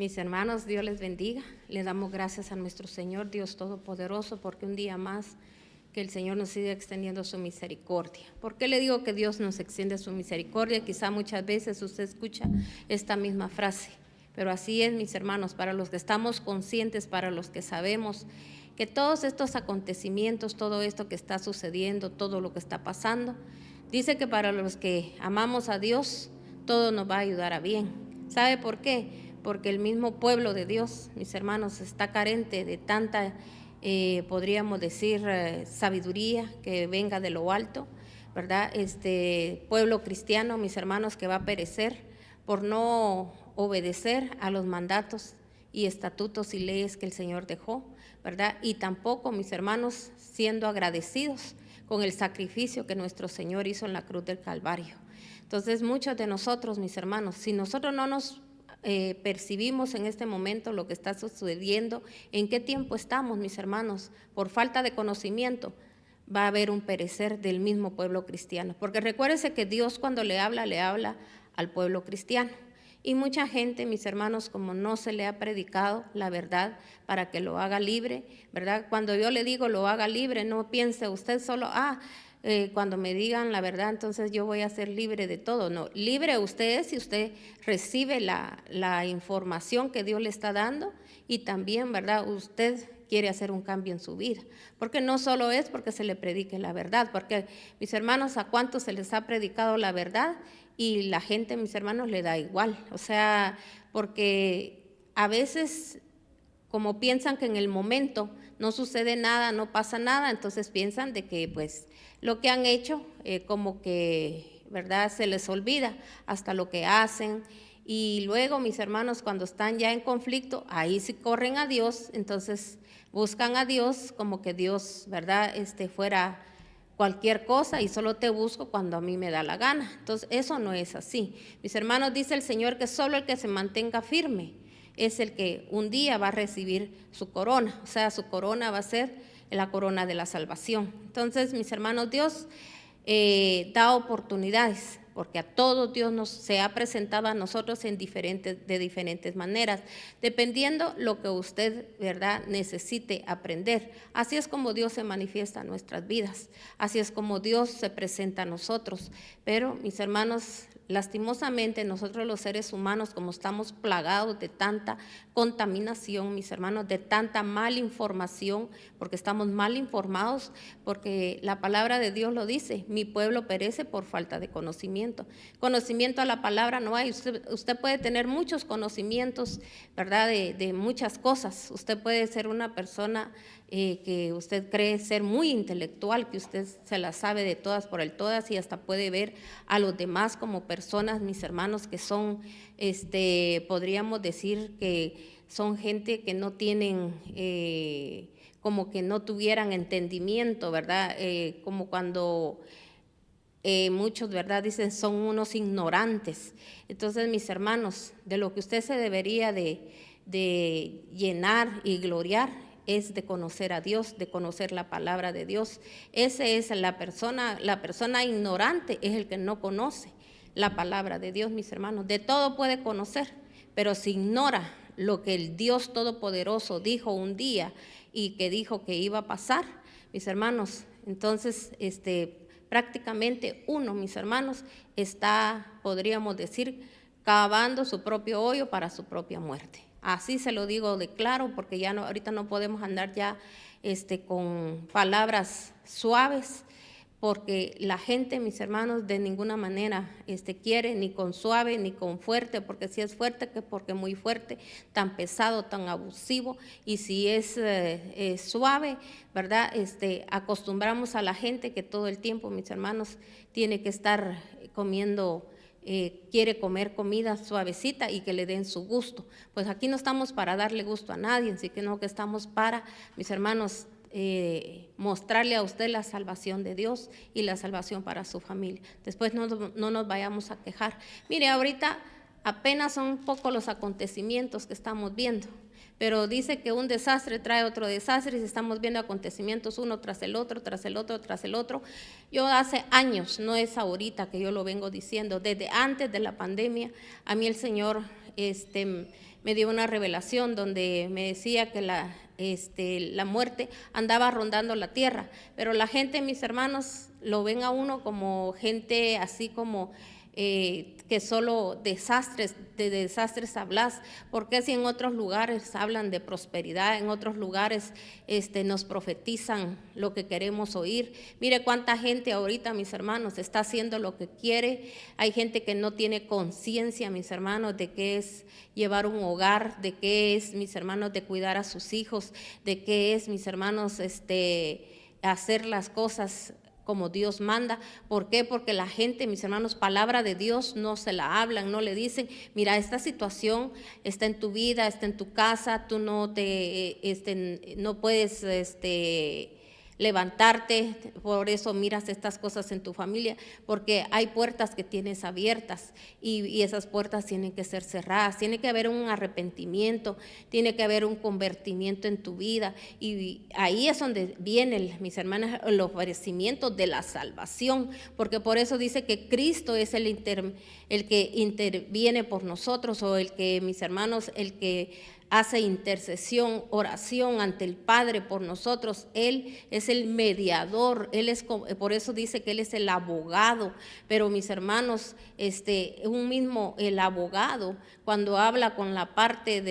Mis hermanos, Dios les bendiga. Le damos gracias a nuestro Señor, Dios Todopoderoso, porque un día más que el Señor nos sigue extendiendo su misericordia. ¿Por qué le digo que Dios nos extiende su misericordia? Quizá muchas veces usted escucha esta misma frase, pero así es, mis hermanos, para los que estamos conscientes, para los que sabemos que todos estos acontecimientos, todo esto que está sucediendo, todo lo que está pasando, dice que para los que amamos a Dios, todo nos va a ayudar a bien. ¿Sabe por qué? Porque el mismo pueblo de Dios, mis hermanos, está carente de tanta, podríamos decir, sabiduría que venga de lo alto, ¿verdad? Este pueblo cristiano, mis hermanos, que va a perecer por no obedecer a los mandatos y estatutos y leyes que el Señor dejó, ¿verdad? Y tampoco, mis hermanos, siendo agradecidos con el sacrificio que nuestro Señor hizo en la cruz del Calvario. Entonces, muchos de nosotros, mis hermanos, si nosotros no nos percibimos en este momento lo que está sucediendo, en qué tiempo estamos, mis hermanos, por falta de conocimiento, va a haber un perecer del mismo pueblo cristiano. Porque recuérdese que Dios cuando le habla al pueblo cristiano. Y mucha gente, mis hermanos, como no se le ha predicado la verdad para que lo haga libre, ¿verdad? Cuando yo le digo lo haga libre, no piense usted solo, cuando me digan la verdad, entonces yo voy a ser libre de todo. No, libre usted es si usted recibe la información que Dios le está dando y también, ¿verdad? Usted quiere hacer un cambio en su vida. Porque no solo es porque se le predique la verdad, porque, mis hermanos, ¿a cuántos se les ha predicado la verdad? Y la gente, mis hermanos, le da igual. O sea, porque a veces, como piensan que en el momento no sucede nada, no pasa nada, entonces piensan de que pues lo que han hecho como que, ¿verdad?, se les olvida hasta lo que hacen. Y luego, mis hermanos, cuando están ya en conflicto, ahí sí corren a Dios, entonces buscan a Dios como que Dios, ¿verdad?, fuera cualquier cosa y solo te busco cuando a mí me da la gana. Entonces, eso no es así. Mis hermanos, dice el Señor que solo el que se mantenga firme es el que un día va a recibir su corona, o sea, su corona va a ser la corona de la salvación. Entonces, mis hermanos, Dios da oportunidades, porque a todos Dios se ha presentado a nosotros de diferentes maneras, dependiendo lo que usted, ¿verdad?, necesite aprender. Así es como Dios se manifiesta en nuestras vidas, así es como Dios se presenta a nosotros. Pero, mis hermanos, lastimosamente nosotros los seres humanos, como estamos plagados de tanta contaminación, mis hermanos, de tanta mal información, porque estamos mal informados, porque la palabra de Dios lo dice, mi pueblo perece por falta de conocimiento. Conocimiento a la palabra no hay. Usted puede tener muchos conocimientos, ¿verdad?, de muchas cosas. Usted puede ser una persona que usted cree ser muy intelectual, que usted se la sabe de todas por el todas y hasta puede ver a los demás como personas, mis hermanos, que son, podríamos decir que son gente que no tienen, como que no tuvieran entendimiento, ¿verdad? Como cuando muchos, ¿verdad?, dicen son unos ignorantes. Entonces, mis hermanos, de lo que usted se debería de llenar y gloriar es de conocer a Dios, de conocer la palabra de Dios. Esa es la persona ignorante es el que no conoce la palabra de Dios, mis hermanos. De todo puede conocer, pero si ignora lo que el Dios Todopoderoso dijo un día y que dijo que iba a pasar, mis hermanos, entonces prácticamente uno, mis hermanos, está, podríamos decir, cavando su propio hoyo para su propia muerte. Así se lo digo de claro, porque ya no, ahorita no podemos andar ya con palabras suaves, porque la gente, mis hermanos, de ninguna manera quiere ni con suave ni con fuerte, porque si es fuerte, que porque muy fuerte, tan pesado, tan abusivo, y si es suave, ¿verdad? Acostumbramos a la gente que todo el tiempo, mis hermanos, tiene que estar comiendo, quiere comer comida suavecita y que le den su gusto. Pues aquí no estamos para darle gusto a nadie, así que no, que estamos para, mis hermanos, mostrarle a usted la salvación de Dios y la salvación para su familia. Después no nos vayamos a quejar. Mire, ahorita apenas son pocos los acontecimientos que estamos viendo, pero dice que un desastre trae otro desastre y estamos viendo acontecimientos uno tras el otro, tras el otro, tras el otro. Yo hace años, no es ahorita que yo lo vengo diciendo, desde antes de la pandemia, a mí el Señor me dio una revelación donde me decía que la muerte andaba rondando la tierra, pero la gente, mis hermanos, lo ven a uno como gente así como que solo de desastres hablas, porque si en otros lugares hablan de prosperidad, en otros lugares nos profetizan lo que queremos oír. Mire cuánta gente ahorita, mis hermanos, está haciendo lo que quiere. Hay gente que no tiene conciencia, mis hermanos, de qué es llevar un hogar, de qué es, mis hermanos, de cuidar a sus hijos, de qué es, mis hermanos, hacer las cosas como Dios manda. ¿Por qué? Porque la gente, mis hermanos, palabra de Dios no se la hablan, no le dicen, mira, esta situación está en tu vida, está en tu casa, tú no puedes levantarte, por eso miras estas cosas en tu familia, porque hay puertas que tienes abiertas y esas puertas tienen que ser cerradas, tiene que haber un arrepentimiento, tiene que haber un convertimiento en tu vida, y ahí es donde viene, mis hermanas, el ofrecimiento de la salvación, porque por eso dice que Cristo es el que interviene por nosotros, o el que, mis hermanos, el que hace intercesión, oración ante el Padre por nosotros. Él es el mediador, por eso dice que Él es el abogado. Pero mis hermanos, el abogado, cuando habla con la parte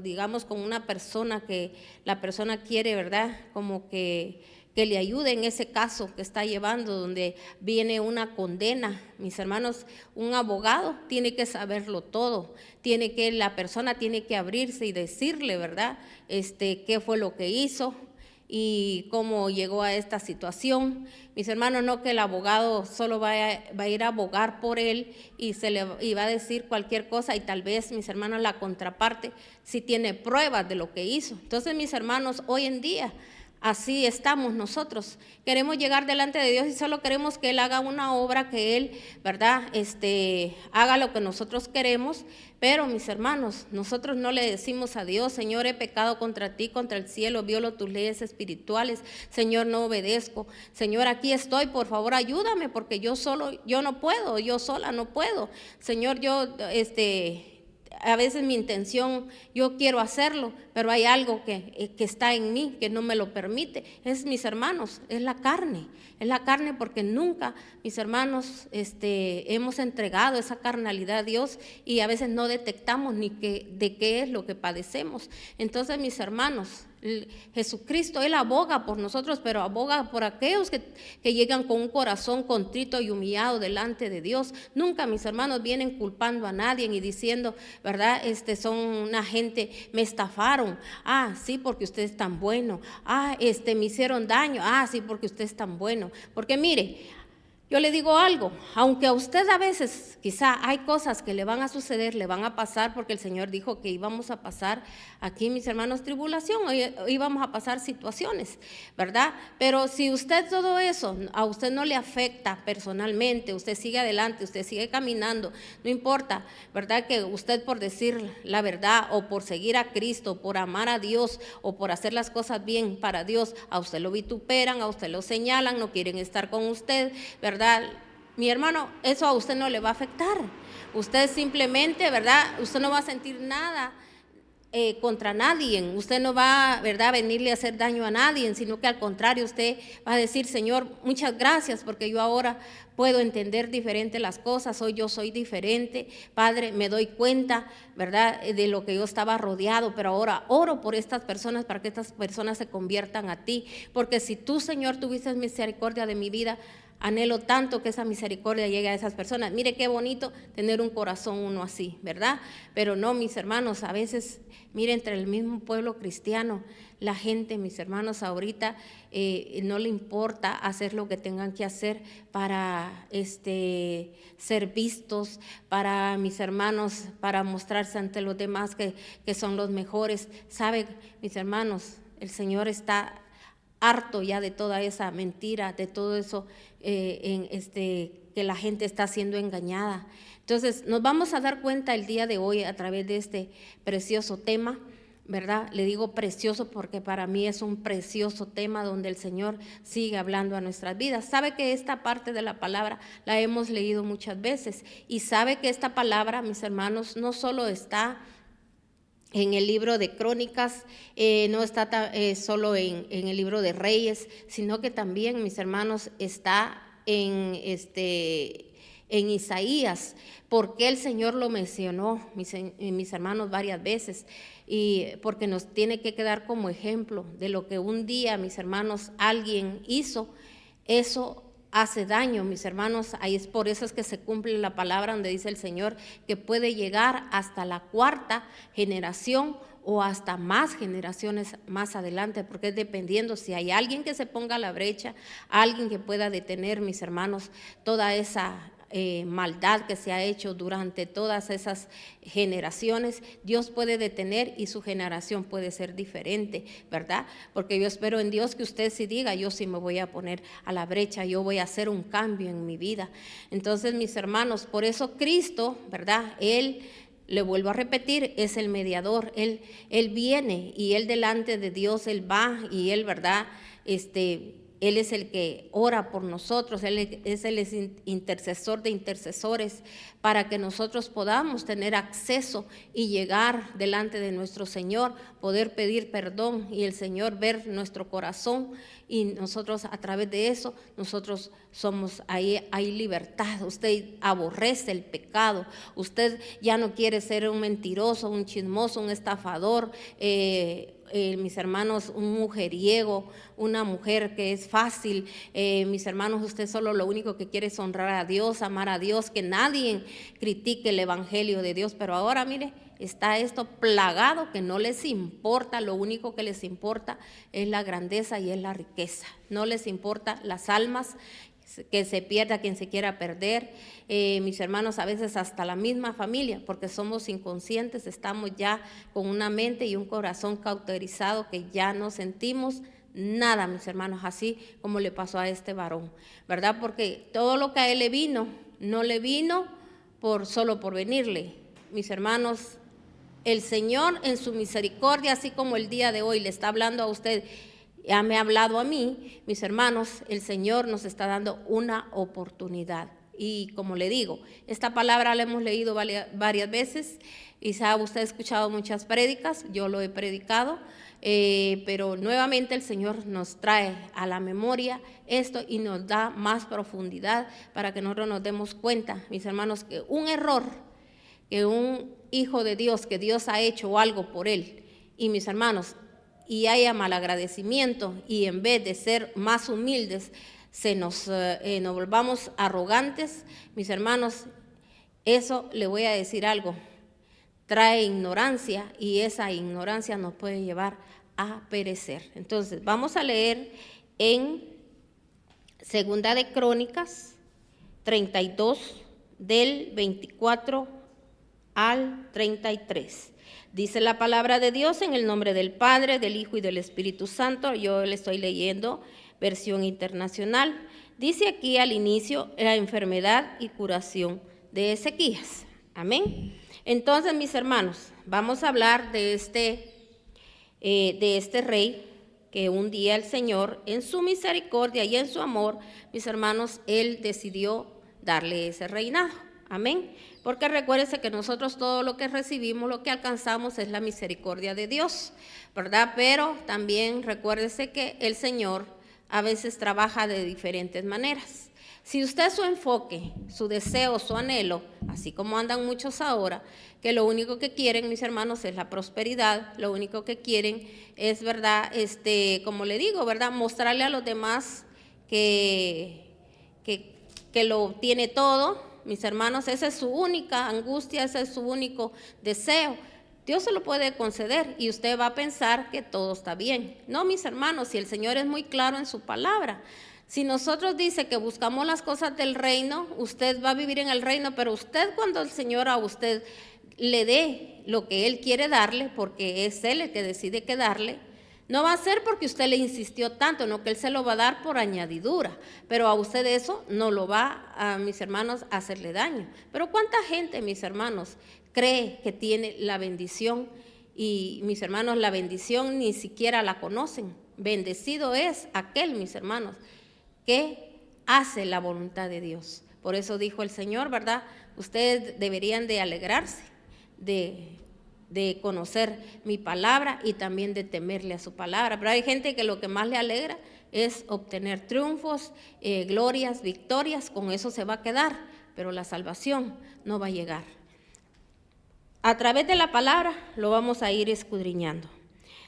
digamos con una persona que la persona quiere, ¿verdad? Como que le ayude en ese caso que está llevando, donde viene una condena. Mis hermanos, un abogado tiene que saberlo todo, la persona tiene que abrirse y decirle, ¿verdad? Qué fue lo que hizo y cómo llegó a esta situación. Mis hermanos, no que el abogado solo va a ir a abogar por él y va a decir cualquier cosa, y tal vez, mis hermanos, la contraparte sí tiene pruebas de lo que hizo. Entonces, mis hermanos, hoy en día así estamos nosotros. Queremos llegar delante de Dios y solo queremos que Él haga una obra, que Él, ¿verdad? Haga lo que nosotros queremos. Pero, mis hermanos, nosotros no le decimos a Dios, Señor, he pecado contra ti, contra el cielo, violo tus leyes espirituales, Señor, no obedezco. Señor, aquí estoy, por favor, ayúdame, porque yo no puedo, yo sola no puedo. Señor, a veces mi intención, yo quiero hacerlo, pero hay algo que está en mí que no me lo permite. Mis hermanos, es la carne porque nunca, mis hermanos, hemos entregado esa carnalidad a Dios y a veces no detectamos ni de qué es lo que padecemos. Entonces, mis hermanos, Jesucristo, Él aboga por nosotros, pero aboga por aquellos que llegan con un corazón contrito y humillado delante de Dios. Nunca, mis hermanos, vienen culpando a nadie y diciendo, ¿verdad? Son una gente, me estafaron, sí, porque usted es tan bueno, me hicieron daño, sí, porque usted es tan bueno. Porque mire, yo le digo algo, aunque a usted a veces quizá hay cosas que le van a suceder, le van a pasar, porque el Señor dijo que íbamos a pasar aquí, mis hermanos, tribulación, íbamos a pasar situaciones, ¿verdad? Pero si usted todo eso, a usted no le afecta personalmente, usted sigue adelante, usted sigue caminando, no importa, ¿verdad? Que usted por decir la verdad o por seguir a Cristo, por amar a Dios o por hacer las cosas bien para Dios, a usted lo vituperan, a usted lo señalan, no quieren estar con usted, ¿verdad? Mi hermano, eso a usted no le va a afectar. Usted simplemente, ¿verdad? Usted no va a sentir nada contra nadie. Usted no va, ¿verdad?, a venirle a hacer daño a nadie, sino que al contrario, usted va a decir, Señor, muchas gracias, porque yo ahora puedo entender diferente las cosas. Hoy yo soy diferente, Padre, me doy cuenta, ¿verdad?, de lo que yo estaba rodeado, pero ahora oro por estas personas para que estas personas se conviertan a ti, porque si tú, Señor, tuviste misericordia de mi vida, anhelo tanto que esa misericordia llegue a esas personas. Mire qué bonito tener un corazón uno así, ¿verdad? Pero no, mis hermanos, a veces, mire, entre el mismo pueblo cristiano, la gente, mis hermanos, ahorita no le importa hacer lo que tengan que hacer para ser vistos, para, mis hermanos, para mostrarse ante los demás que son los mejores. ¿Sabe, mis hermanos? El Señor está harto ya de toda esa mentira, de todo eso que la gente está siendo engañada. Entonces, nos vamos a dar cuenta el día de hoy a través de este precioso tema, ¿verdad? Le digo precioso porque para mí es un precioso tema donde el Señor sigue hablando a nuestras vidas. Sabe que esta parte de la palabra la hemos leído muchas veces y sabe que esta palabra, mis hermanos, no solo está en el libro de Crónicas, no está solo en el libro de Reyes, sino que también, mis hermanos, está en Isaías, porque el Señor lo mencionó, mis hermanos, varias veces, y porque nos tiene que quedar como ejemplo de lo que un día, mis hermanos, alguien hizo. Eso hace daño, mis hermanos. Ahí es por eso es que se cumple la palabra donde dice el Señor que puede llegar hasta la 4ª generación o hasta más generaciones más adelante, porque es dependiendo si hay alguien que se ponga a la brecha, alguien que pueda detener, mis hermanos, toda esa maldad que se ha hecho durante todas esas generaciones. Dios puede detener y su generación puede ser diferente, ¿verdad? Porque yo espero en Dios que usted sí diga, yo sí me voy a poner a la brecha, yo voy a hacer un cambio en mi vida. Entonces, mis hermanos, por eso Cristo, ¿verdad? Él, le vuelvo a repetir, es el mediador. Él viene y Él delante de Dios, Él va y Él, ¿verdad? Él es el que ora por nosotros, Él es el intercesor de intercesores para que nosotros podamos tener acceso y llegar delante de nuestro Señor, poder pedir perdón y el Señor ver nuestro corazón y nosotros a través de eso, nosotros somos, hay libertad. Usted aborrece el pecado, usted ya no quiere ser un mentiroso, un chismoso, un estafador, mis hermanos, un mujeriego, una mujer que es fácil. Mis hermanos, usted solo lo único que quiere es honrar a Dios, amar a Dios, que nadie critique el evangelio de Dios. Pero ahora mire, está esto plagado que no les importa, lo único que les importa es la grandeza y es la riqueza. No les importa las almas, que se pierda quien se quiera perder. Mis hermanos, a veces hasta la misma familia, porque somos inconscientes, estamos ya con una mente y un corazón cauterizado que ya no sentimos nada, mis hermanos, así como le pasó a este varón, ¿verdad? Porque todo lo que a él le vino, no le vino solo por venirle. Mis hermanos, el Señor en su misericordia, así como el día de hoy le está hablando a usted, ya me ha hablado a mí, mis hermanos, el Señor nos está dando una oportunidad. Y como le digo, esta palabra la hemos leído varias veces, quizá usted ha escuchado muchas prédicas, yo lo he predicado, pero nuevamente el Señor nos trae a la memoria esto y nos da más profundidad para que nosotros nos demos cuenta, mis hermanos, que un error, que un hijo de Dios, que Dios ha hecho algo por él, y mis hermanos, y haya malagradecimiento y en vez de ser más humildes nos volvamos arrogantes, mis hermanos, eso le voy a decir algo, trae ignorancia y esa ignorancia nos puede llevar a perecer. Entonces vamos a leer en 2 de Crónicas 32 del 24 al 33. Dice la palabra de Dios en el nombre del Padre, del Hijo y del Espíritu Santo. Yo le estoy leyendo versión internacional. Dice aquí al inicio la enfermedad y curación de Ezequías. Amén. Entonces, mis hermanos, vamos a hablar de este rey que un día el Señor, en su misericordia y en su amor, mis hermanos, Él decidió darle ese reinado. Amén. Porque recuérdense que nosotros todo lo que recibimos, lo que alcanzamos es la misericordia de Dios, ¿verdad? Pero también recuérdese que el Señor a veces trabaja de diferentes maneras. Si usted su enfoque, su deseo, su anhelo, así como andan muchos ahora, que lo único que quieren, mis hermanos, es la prosperidad, lo único que quieren es, ¿verdad? Como le digo, ¿verdad? Mostrarle a los demás que lo tiene todo. Mis hermanos, esa es su única angustia, ese es su único deseo. Dios se lo puede conceder y usted va a pensar que todo está bien. No, mis hermanos, si el Señor es muy claro en su palabra. Si nosotros dice que buscamos las cosas del reino, usted va a vivir en el reino, pero usted cuando el Señor a usted le dé lo que Él quiere darle, porque es Él el que decide qué darle, no va a ser porque usted le insistió tanto, no, que Él se lo va a dar por añadidura, pero a usted eso no lo va, a mis hermanos, a hacerle daño. Pero ¿cuánta gente, mis hermanos, cree que tiene la bendición y mis hermanos, la bendición ni siquiera la conocen. Bendecido es aquel, mis hermanos, que hace la voluntad de Dios. Por eso dijo el Señor, ¿verdad? Ustedes deberían de alegrarse de conocer mi palabra y también de temerle a su palabra. Pero hay gente que lo que más le alegra es obtener triunfos, glorias, victorias, con eso se va a quedar, pero la salvación no va a llegar. A través de la palabra lo vamos a ir escudriñando.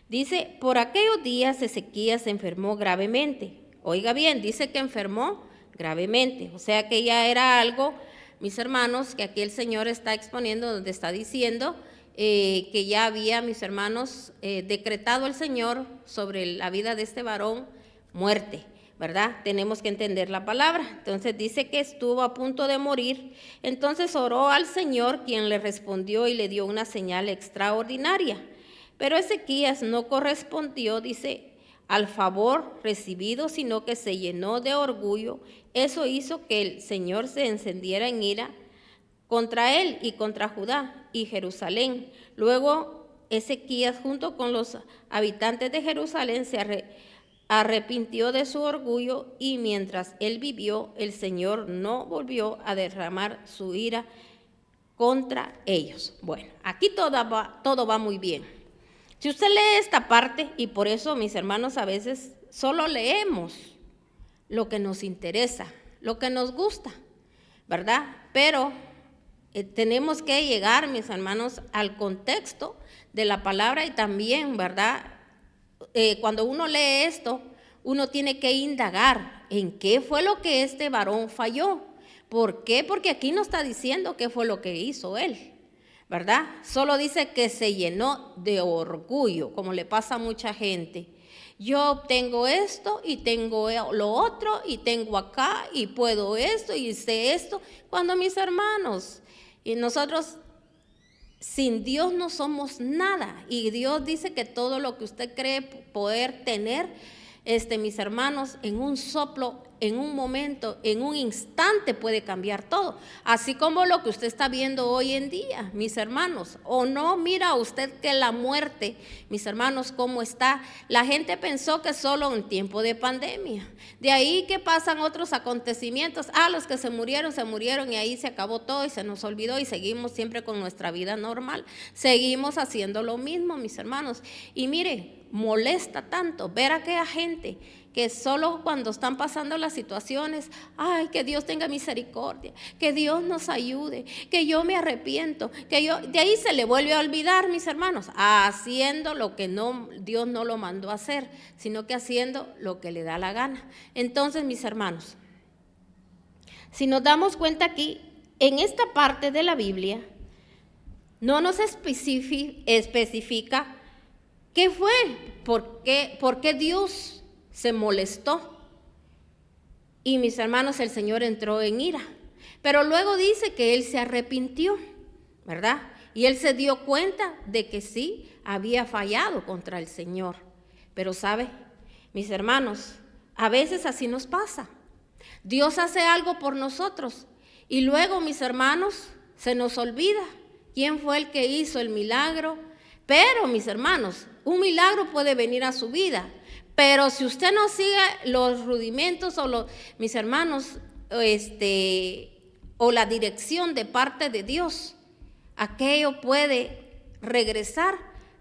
Dice, por aquellos días Ezequías se enfermó gravemente. Oiga bien, dice que enfermó gravemente, o sea que ya era algo, mis hermanos, que aquí el Señor está exponiendo, donde está diciendo que ya había, mis hermanos, decretado el Señor sobre la vida de este varón muerte, ¿verdad? Tenemos que entender la palabra. Entonces dice que estuvo a punto de morir. Entonces oró al Señor, quien le respondió y le dio una señal extraordinaria. Pero Ezequías no correspondió, dice, al favor recibido, sino que se llenó de orgullo. Eso hizo que el Señor se encendiera en ira contra él y contra Judá y Jerusalén. Luego Ezequías, junto con los habitantes de Jerusalén, se arrepintió de su orgullo, y mientras él vivió, el Señor no volvió a derramar su ira contra ellos. Bueno, aquí todo va muy bien. Si usted lee esta parte, y por eso, mis hermanos, a veces solo leemos lo que nos interesa, lo que nos gusta, ¿verdad? Pero tenemos que llegar, mis hermanos, al contexto de la palabra y también, ¿verdad? Cuando uno lee esto, uno tiene que indagar en qué fue lo que este varón falló. ¿Por qué? Porque aquí no está diciendo qué fue lo que hizo él, ¿verdad? Solo dice que se llenó de orgullo, como le pasa a mucha gente. Yo obtengo esto y tengo lo otro y tengo acá y puedo esto y sé esto. Cuando, mis hermanos, y nosotros sin Dios no somos nada, y Dios dice que todo lo que usted cree poder tener, mis hermanos, en un soplo, en un momento, en un instante puede cambiar todo, así como lo que usted está viendo hoy en día, mis hermanos. O no mira usted que la muerte, mis hermanos, cómo está. La gente pensó que solo en tiempo de pandemia, de ahí que pasan otros acontecimientos, los que se murieron y ahí se acabó todo y se nos olvidó y seguimos siempre con nuestra vida normal, seguimos haciendo lo mismo, mis hermanos. Y mire, molesta tanto ver a aquella gente que solo cuando están pasando las situaciones, que Dios tenga misericordia, que Dios nos ayude, que yo me arrepiento, de ahí se le vuelve a olvidar, mis hermanos, haciendo lo que Dios no lo mandó a hacer, sino que haciendo lo que le da la gana. Entonces, mis hermanos, si nos damos cuenta aquí, en esta parte de la Biblia, no nos especifica qué fue, por qué Dios se molestó. Y, mis hermanos, el Señor entró en ira. Pero luego dice que él se arrepintió, ¿verdad? Y él se dio cuenta de que sí había fallado contra el Señor. Pero, ¿sabe? Mis hermanos, a veces así nos pasa. Dios hace algo por nosotros y luego, mis hermanos, se nos olvida quién fue el que hizo el milagro. Pero, mis hermanos, un milagro puede venir a su vida, pero si usted no sigue los rudimentos mis hermanos, o la dirección de parte de Dios, aquello puede regresar,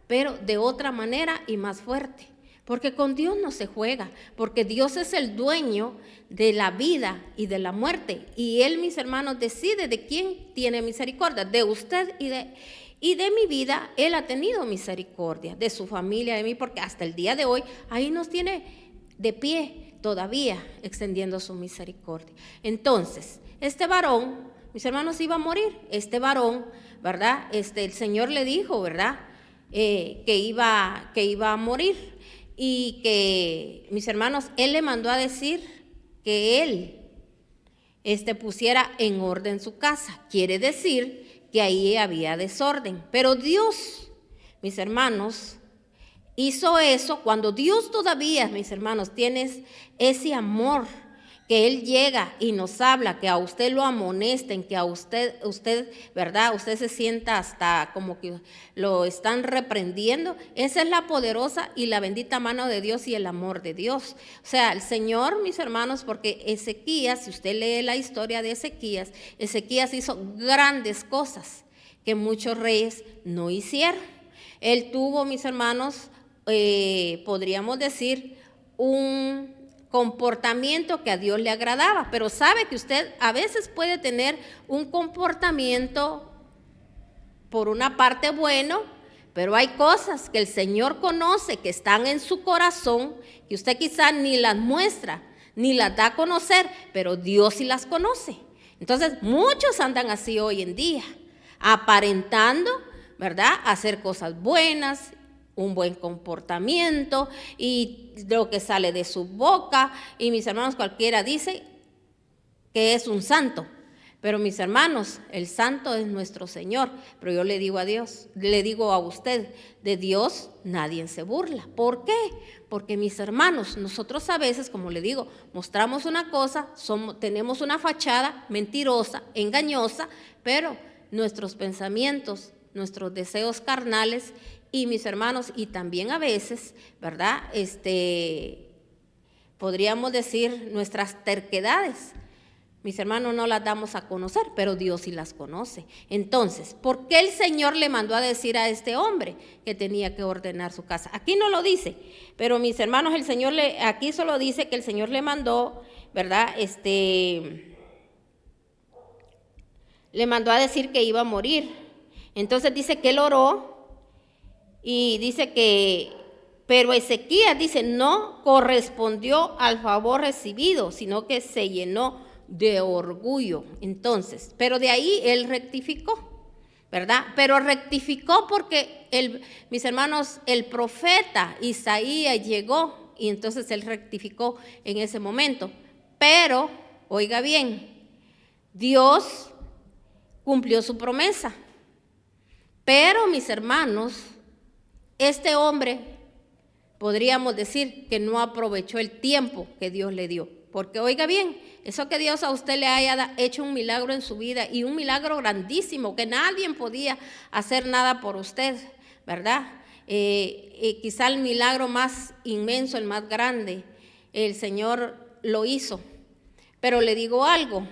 pero de otra manera y más fuerte. Porque con Dios no se juega, porque Dios es el dueño de la vida y de la muerte. Y Él, mis hermanos, decide de quién tiene misericordia, de usted y de mi vida. Él ha tenido misericordia, de su familia, de mí, porque hasta el día de hoy ahí nos tiene de pie todavía extendiendo su misericordia. Entonces, este varón, mis hermanos, iba a morir. Este varón, ¿verdad? El Señor le dijo, ¿verdad? Que iba a morir, y que, mis hermanos, Él le mandó a decir que él pusiera en orden su casa. Quiere decir que ahí había desorden. Pero Dios, mis hermanos, hizo eso cuando Dios todavía, mis hermanos, tienes ese amor que Él llega y nos habla, que a usted lo amonesten, que a usted, ¿verdad? Usted se sienta hasta como que lo están reprendiendo. Esa es la poderosa y la bendita mano de Dios y el amor de Dios. O sea, el Señor, mis hermanos, porque Ezequías, si usted lee la historia de Ezequías, Ezequías hizo grandes cosas que muchos reyes no hicieron. Él tuvo, mis hermanos, podríamos decir, un comportamiento que a Dios le agradaba, pero sabe que usted a veces puede tener un comportamiento por una parte bueno, pero hay cosas que el Señor conoce que están en su corazón, que usted quizá ni las muestra, ni las da a conocer, pero Dios sí las conoce. Entonces muchos andan así hoy en día, aparentando, ¿verdad?, hacer cosas buenas, un buen comportamiento y lo que sale de su boca. Y mis hermanos, cualquiera dice que es un santo. Pero mis hermanos, el santo es nuestro Señor. Pero yo le digo a Dios, le digo a usted, de Dios nadie se burla. ¿Por qué? Porque mis hermanos, nosotros a veces, como le digo, mostramos una cosa, tenemos una fachada mentirosa, engañosa, pero nuestros pensamientos, nuestros deseos carnales, y mis hermanos, y también a veces, ¿verdad?, podríamos decir nuestras terquedades, mis hermanos, no las damos a conocer, pero Dios sí las conoce. Entonces, ¿por qué el Señor le mandó a decir a este hombre que tenía que ordenar su casa? Aquí no lo dice, pero mis hermanos, el Señor aquí solo dice que el Señor le mandó, ¿verdad?, le mandó a decir que iba a morir. Entonces dice que él oró. Y dice que, pero Ezequías dice, no correspondió al favor recibido, sino que se llenó de orgullo. Entonces, pero de ahí él rectificó, ¿verdad? Pero rectificó porque, mis hermanos, el profeta Isaías llegó y entonces él rectificó en ese momento. Pero, oiga bien, Dios cumplió su promesa. Pero, mis hermanos, este hombre, podríamos decir que no aprovechó el tiempo que Dios le dio. Porque oiga bien, eso que Dios a usted le haya hecho un milagro en su vida, y un milagro grandísimo, que nadie podía hacer nada por usted, ¿verdad? Quizá el milagro más inmenso, el más grande, el Señor lo hizo. Pero le digo algo,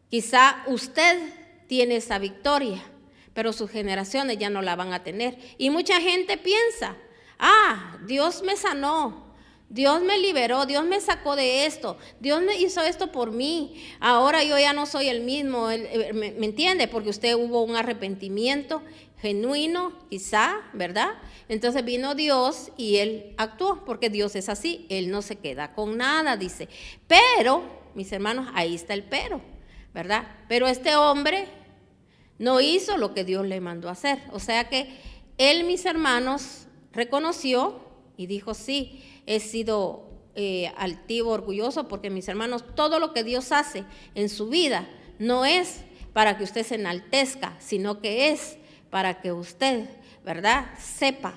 quizá usted tiene esa victoria, pero sus generaciones ya no la van a tener. Y mucha gente piensa, Dios me sanó, Dios me liberó, Dios me sacó de esto, Dios me hizo esto por mí, ahora yo ya no soy el mismo, ¿me entiende? Porque usted hubo un arrepentimiento genuino, quizá, ¿verdad? Entonces vino Dios y Él actuó, porque Dios es así, Él no se queda con nada, dice. Pero, mis hermanos, ahí está el pero, ¿verdad? Pero este hombre no hizo lo que Dios le mandó a hacer. O sea que él, mis hermanos, reconoció y dijo, sí, he sido altivo, orgulloso, porque mis hermanos, todo lo que Dios hace en su vida no es para que usted se enaltezca, sino que es para que usted, ¿verdad?, sepa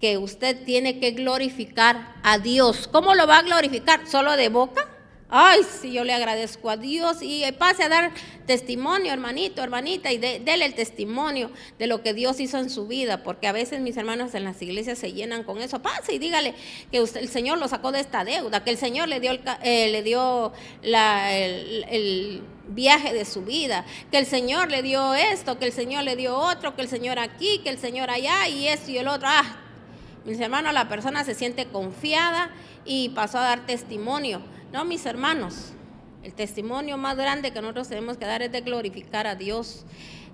que usted tiene que glorificar a Dios. ¿Cómo lo va a glorificar? ¿Solo de boca? Ay, sí, yo le agradezco a Dios, y pase a dar testimonio, hermanito, hermanita, y dele el testimonio de lo que Dios hizo en su vida, porque a veces mis hermanos en las iglesias se llenan con eso. Pase y dígale que el Señor lo sacó de esta deuda, que el Señor le dio el viaje de su vida, que el Señor le dio esto, que el Señor le dio otro, que el Señor aquí, que el Señor allá, y esto y el otro. Mis hermanos, la persona se siente confiada y pasó a dar testimonio. No, mis hermanos, el testimonio más grande que nosotros tenemos que dar es de glorificar a Dios,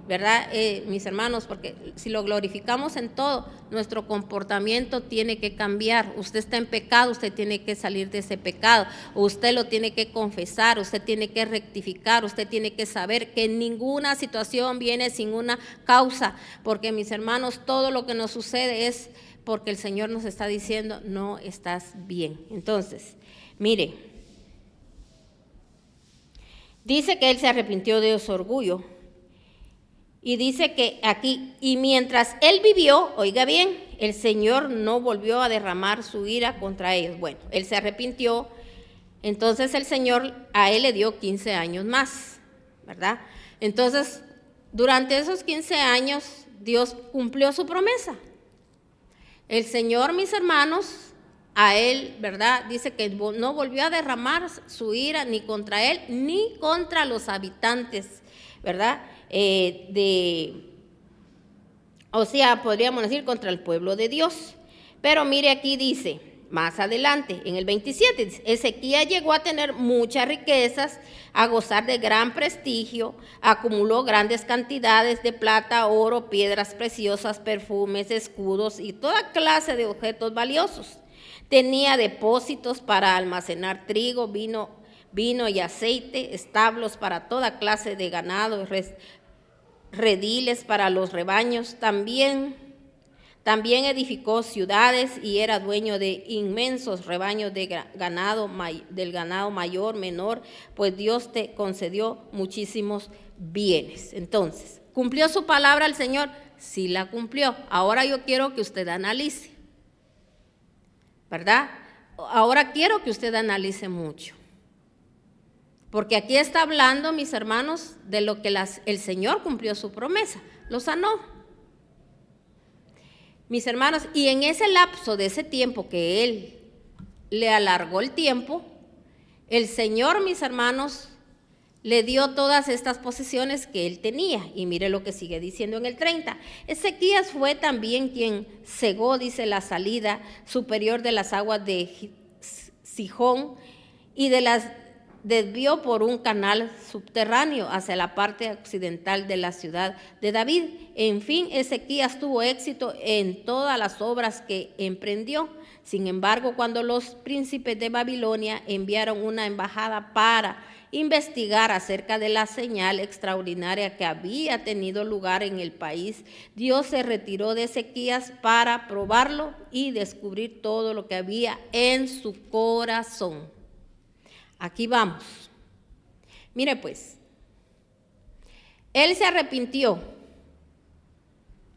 ¿verdad? Mis hermanos, porque si lo glorificamos en todo, nuestro comportamiento tiene que cambiar. Usted está en pecado, usted tiene que salir de ese pecado, usted lo tiene que confesar, usted tiene que rectificar, usted tiene que saber que ninguna situación viene sin una causa, porque mis hermanos, todo lo que nos sucede es porque el Señor nos está diciendo, no estás bien. Entonces, mire, dice que él se arrepintió de su orgullo. Y dice que aquí, y mientras él vivió, oiga bien, el Señor no volvió a derramar su ira contra ellos. Bueno, él se arrepintió, Entonces el Señor a él le dio 15 años más, ¿verdad? Entonces, durante esos 15 años, Dios cumplió su promesa. El Señor, mis hermanos, a él, ¿verdad? Dice que no volvió a derramar su ira ni contra él, ni contra los habitantes, ¿verdad? O sea, podríamos decir contra el pueblo de Dios. Pero mire, aquí dice, más adelante, en el 27, dice, Ezequías llegó a tener muchas riquezas, a gozar de gran prestigio, acumuló grandes cantidades de plata, oro, piedras preciosas, perfumes, escudos y toda clase de objetos valiosos. Tenía depósitos para almacenar trigo, vino y aceite, establos para toda clase de ganado, rediles para los rebaños. También edificó ciudades y era dueño de inmensos rebaños de del ganado mayor, menor, pues Dios te concedió muchísimos bienes. Entonces, ¿cumplió su palabra el Señor? Sí la cumplió. Ahora yo quiero que usted analice, ¿verdad? Ahora quiero que usted analice mucho. Porque aquí está hablando, mis hermanos, de lo que el Señor cumplió su promesa, lo sanó. Mis hermanos, y en ese lapso de ese tiempo que Él le alargó el tiempo, el Señor, mis hermanos, le dio todas estas posesiones que Él tenía. Y mire lo que sigue diciendo en el 30. Ezequías fue también quien cegó, dice, la salida superior de las aguas de Gihón y desvió por un canal subterráneo hacia la parte occidental de la ciudad de David. En fin, Ezequías tuvo éxito en todas las obras que emprendió. Sin embargo, cuando los príncipes de Babilonia enviaron una embajada para investigar acerca de la señal extraordinaria que había tenido lugar en el país, Dios se retiró de Ezequías para probarlo y descubrir todo lo que había en su corazón. Aquí vamos. Mire pues, él se arrepintió.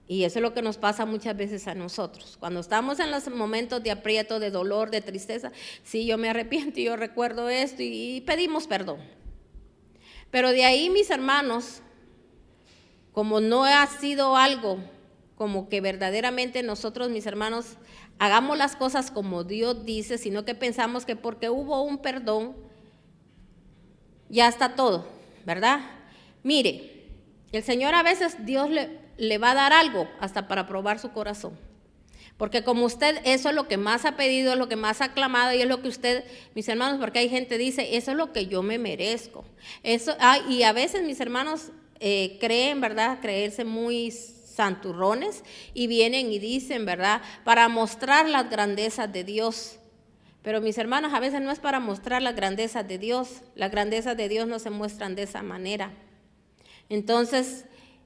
Y eso es lo que nos pasa muchas veces a nosotros. Cuando estamos en los momentos de aprieto, de dolor, de tristeza, sí, yo me arrepiento y yo recuerdo esto y pedimos perdón. Pero de ahí, mis hermanos, como no ha sido algo como que verdaderamente nosotros, mis hermanos, hagamos las cosas como Dios dice, sino que pensamos que porque hubo un perdón, ya está todo, ¿verdad? Mire, el Señor a veces Dios le va a dar algo hasta para probar su corazón. Porque como usted, eso es lo que más ha pedido, es lo que más ha clamado y es lo que usted, mis hermanos, porque hay gente que dice, eso es lo que yo me merezco. Y a veces mis hermanos creen, ¿verdad? Creerse muy santurrones y vienen y dicen, ¿verdad? Para mostrar las grandezas de Dios. Pero mis hermanos, a veces no es para mostrar las grandezas de Dios. Las grandezas de Dios no se muestran de esa manera. Entonces,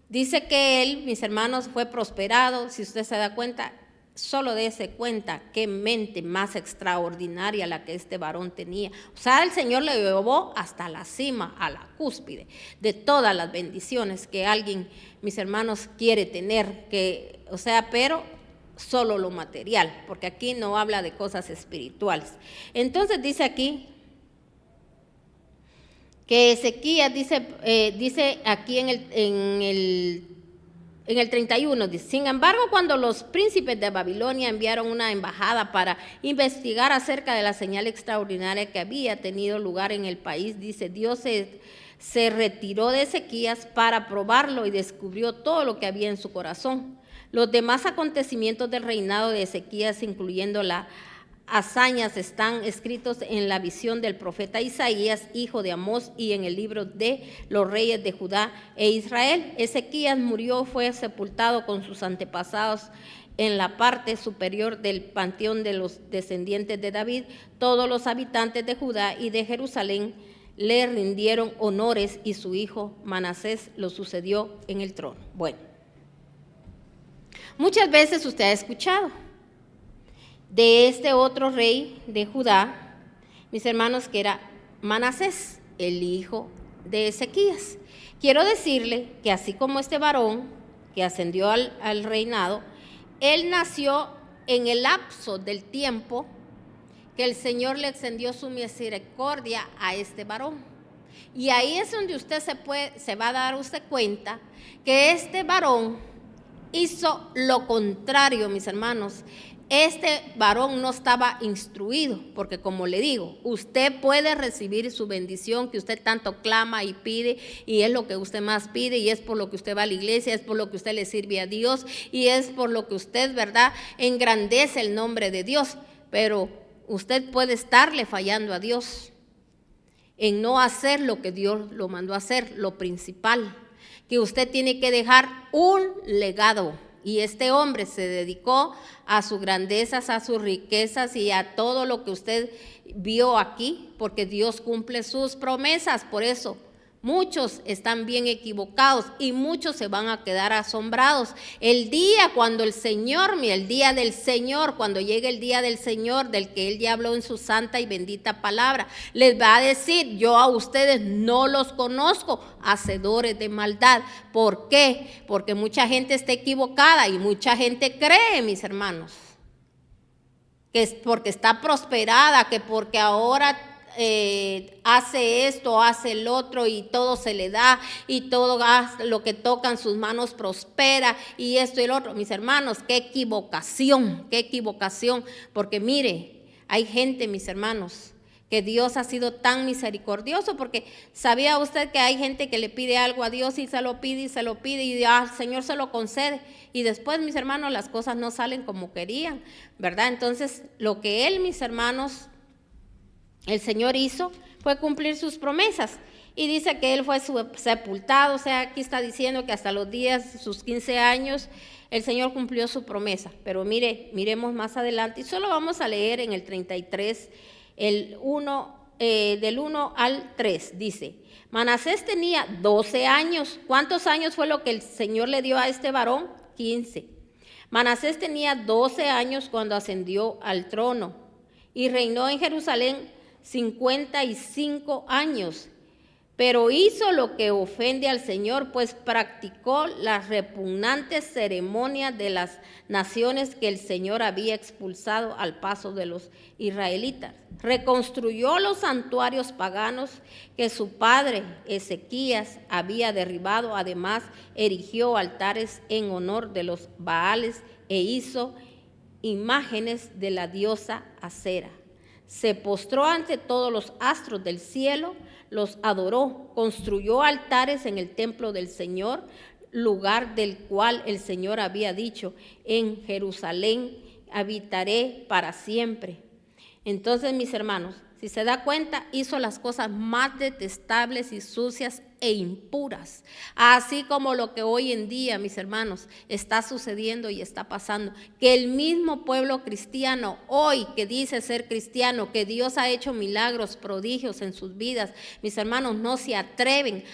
dice que él, mis hermanos, fue prosperado. Si usted se da cuenta, solo dése cuenta qué mente más extraordinaria la que este varón tenía. O sea, el Señor le llevó hasta la cima, a la cúspide de todas las bendiciones que alguien, mis hermanos, quiere tener. Pero solo lo material, porque aquí no habla de cosas espirituales. Entonces dice aquí que Ezequías dice aquí en el 31, dice, sin embargo, cuando los príncipes de Babilonia enviaron una embajada para investigar acerca de la señal extraordinaria que había tenido lugar en el país, dice, Dios se retiró de Ezequías para probarlo y descubrió todo lo que había en su corazón. Los demás acontecimientos del reinado de Ezequías, incluyendo las hazañas, están escritos en la visión del profeta Isaías, hijo de Amós, y en el libro de los reyes de Judá e Israel. Ezequías murió, fue sepultado con sus antepasados en la parte superior del panteón de los descendientes de David. Todos los habitantes de Judá y de Jerusalén le rindieron honores y su hijo Manasés lo sucedió en el trono. Bueno, muchas veces usted ha escuchado de este otro rey de Judá, mis hermanos, que era Manasés, el hijo de Ezequías. Quiero decirle que así como este varón que ascendió al reinado, él nació en el lapso del tiempo que el Señor le extendió su misericordia a este varón. Y ahí es donde usted se va a dar usted cuenta que este varón hizo lo contrario, mis hermanos. Este varón no estaba instruido, porque como le digo, usted puede recibir su bendición que usted tanto clama y pide, y es lo que usted más pide, y es por lo que usted va a la iglesia, es por lo que usted le sirve a Dios, y es por lo que usted, ¿verdad?, engrandece el nombre de Dios. Pero usted puede estarle fallando a Dios en no hacer lo que Dios lo mandó a hacer, lo principal, que usted tiene que dejar un legado. Y este hombre se dedicó a sus grandezas, a sus riquezas y a todo lo que usted vio aquí, porque Dios cumple sus promesas. Por eso muchos están bien equivocados y muchos se van a quedar asombrados. El día cuando el Señor, el día del Señor, cuando llegue el día del Señor, del que Él ya habló en su santa y bendita palabra, les va a decir: yo a ustedes no los conozco, hacedores de maldad. ¿Por qué? Porque mucha gente está equivocada y mucha gente cree, mis hermanos, que es porque está prosperada, que porque ahora hace esto, hace el otro y todo se le da y todo lo que tocan sus manos prospera y esto y el otro. Mis hermanos, qué equivocación, porque mire, hay gente, mis hermanos, que Dios ha sido tan misericordioso, porque ¿sabía usted que hay gente que le pide algo a Dios y se lo pide y se lo pide y el Señor se lo concede? Y después, mis hermanos, las cosas no salen como querían, ¿verdad? Entonces, lo que Él, mis hermanos, el Señor hizo fue cumplir sus promesas. Y dice que Él fue sepultado, o sea, aquí está diciendo que hasta los días de sus 15 años el Señor cumplió su promesa. Pero miremos más adelante, y solo vamos a leer en el 33, del 1 al 3, dice: Manasés tenía 12 años. ¿Cuántos años fue lo que el Señor le dio a este varón? 15. Manasés tenía 12 años cuando ascendió al trono y reinó en Jerusalén 55 años, pero hizo lo que ofende al Señor, pues practicó las repugnantes ceremonias de las naciones que el Señor había expulsado al paso de los israelitas. Reconstruyó los santuarios paganos que su padre Ezequías había derribado. Además, erigió altares en honor de los Baales e hizo imágenes de la diosa Acera. Se postró ante todos los astros del cielo, los adoró, construyó altares en el templo del Señor, lugar del cual el Señor había dicho: en Jerusalén habitaré para siempre. Entonces, mis hermanos, si se da cuenta, hizo las cosas más detestables y sucias e impuras, así como lo que hoy en día, mis hermanos, está sucediendo y está pasando, que el mismo pueblo cristiano hoy, que dice ser cristiano, que Dios ha hecho milagros, prodigios en sus vidas, mis hermanos, no se atreven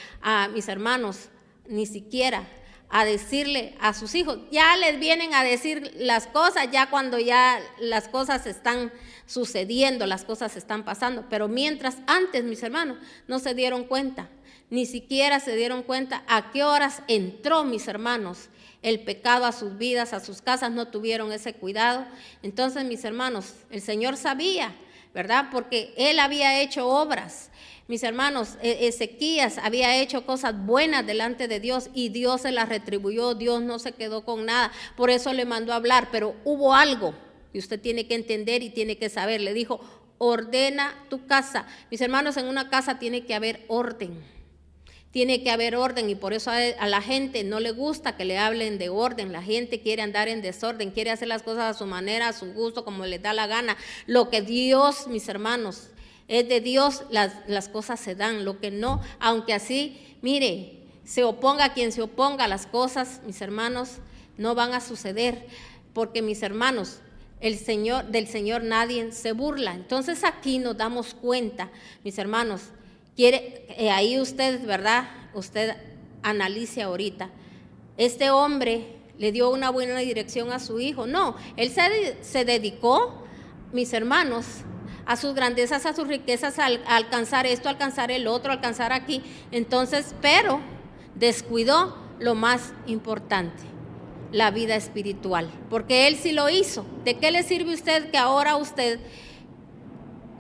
mis hermanos, ni siquiera a decirle a sus hijos. Ya les vienen a decir las cosas ya cuando ya las cosas están sucediendo, las cosas están pasando, pero mientras antes, mis hermanos, no se dieron cuenta, ni siquiera se dieron cuenta a qué horas entró, mis hermanos, el pecado a sus vidas, a sus casas, no tuvieron ese cuidado. Entonces, mis hermanos, el Señor sabía, ¿verdad? Porque Él había hecho obras. Mis hermanos, Ezequías había hecho cosas buenas delante de Dios y Dios se las retribuyó. Dios no se quedó con nada, por eso le mandó a hablar, pero hubo algo que usted tiene que entender y tiene que saber. Le dijo: ordena tu casa. Mis hermanos, en una casa tiene que haber orden. Tiene que haber orden, y por eso a la gente no le gusta que le hablen de orden. La gente quiere andar en desorden, quiere hacer las cosas a su manera, a su gusto, como le da la gana. Lo que Dios, mis hermanos, es de Dios, las cosas se dan. Lo que no, aunque así, mire, se oponga quien se oponga, las cosas, mis hermanos, no van a suceder, porque, mis hermanos, del Señor nadie se burla. Entonces aquí nos damos cuenta, mis hermanos, ahí usted, ¿verdad? Usted analice ahorita. Este hombre le dio una buena dirección a su hijo. No, él se dedicó, mis hermanos, a sus grandezas, a sus riquezas, a alcanzar esto, a alcanzar el otro, a alcanzar aquí. Entonces, pero descuidó lo más importante, la vida espiritual, porque él sí lo hizo. ¿De qué le sirve a usted que ahora usted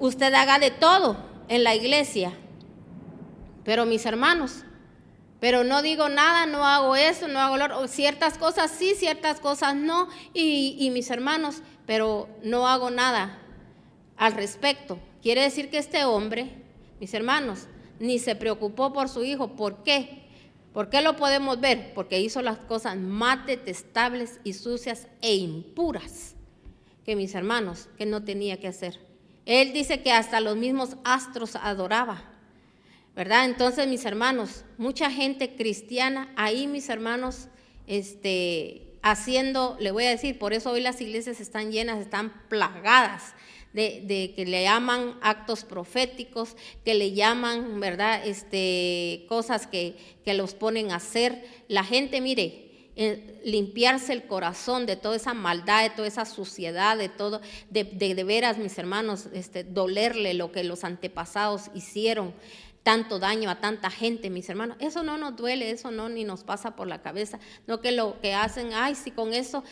usted haga de todo en la iglesia, pero mis hermanos, pero no digo nada, no hago eso, no hago lo otro, ciertas cosas sí, ciertas cosas no, y mis hermanos, pero no hago nada al respecto. Quiere decir que este hombre, mis hermanos, ni se preocupó por su hijo. ¿Por qué? ¿Por qué lo podemos ver? Porque hizo las cosas más detestables y sucias e impuras que mis hermanos, que no tenía que hacer. Él dice que hasta los mismos astros adoraba, ¿verdad? Entonces, mis hermanos, mucha gente cristiana ahí, mis hermanos, haciendo, le voy a decir, por eso hoy las iglesias están llenas, están plagadas de que le llaman actos proféticos, que le llaman, ¿verdad? Cosas que los ponen a hacer. La gente, mire, limpiarse el corazón de toda esa maldad, de toda esa suciedad, de todo, de veras, mis hermanos, dolerle lo que los antepasados hicieron, tanto daño a tanta gente, mis hermanos. Eso no nos duele, eso no ni nos pasa por la cabeza. No que lo que hacen, ay, si con eso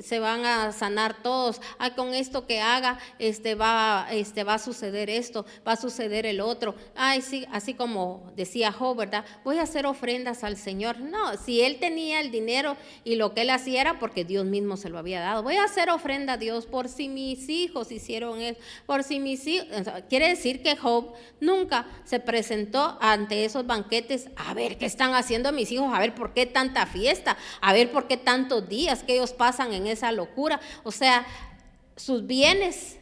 se van a sanar todos, ay, con esto que haga va a suceder esto, va a suceder el otro. Ay, sí, así como decía Job, ¿verdad? Voy a hacer ofrendas al Señor. No, si él tenía el dinero y lo que él hacía era porque Dios mismo se lo había dado. Voy a hacer ofrenda a Dios por si mis hijos hicieron eso, por si mis hijos. Quiere decir que Job nunca se presentó ante esos banquetes, a ver qué están haciendo mis hijos, a ver por qué tanta fiesta, a ver por qué tantos días que ellos pasan en esa locura. O sea, sus bienes,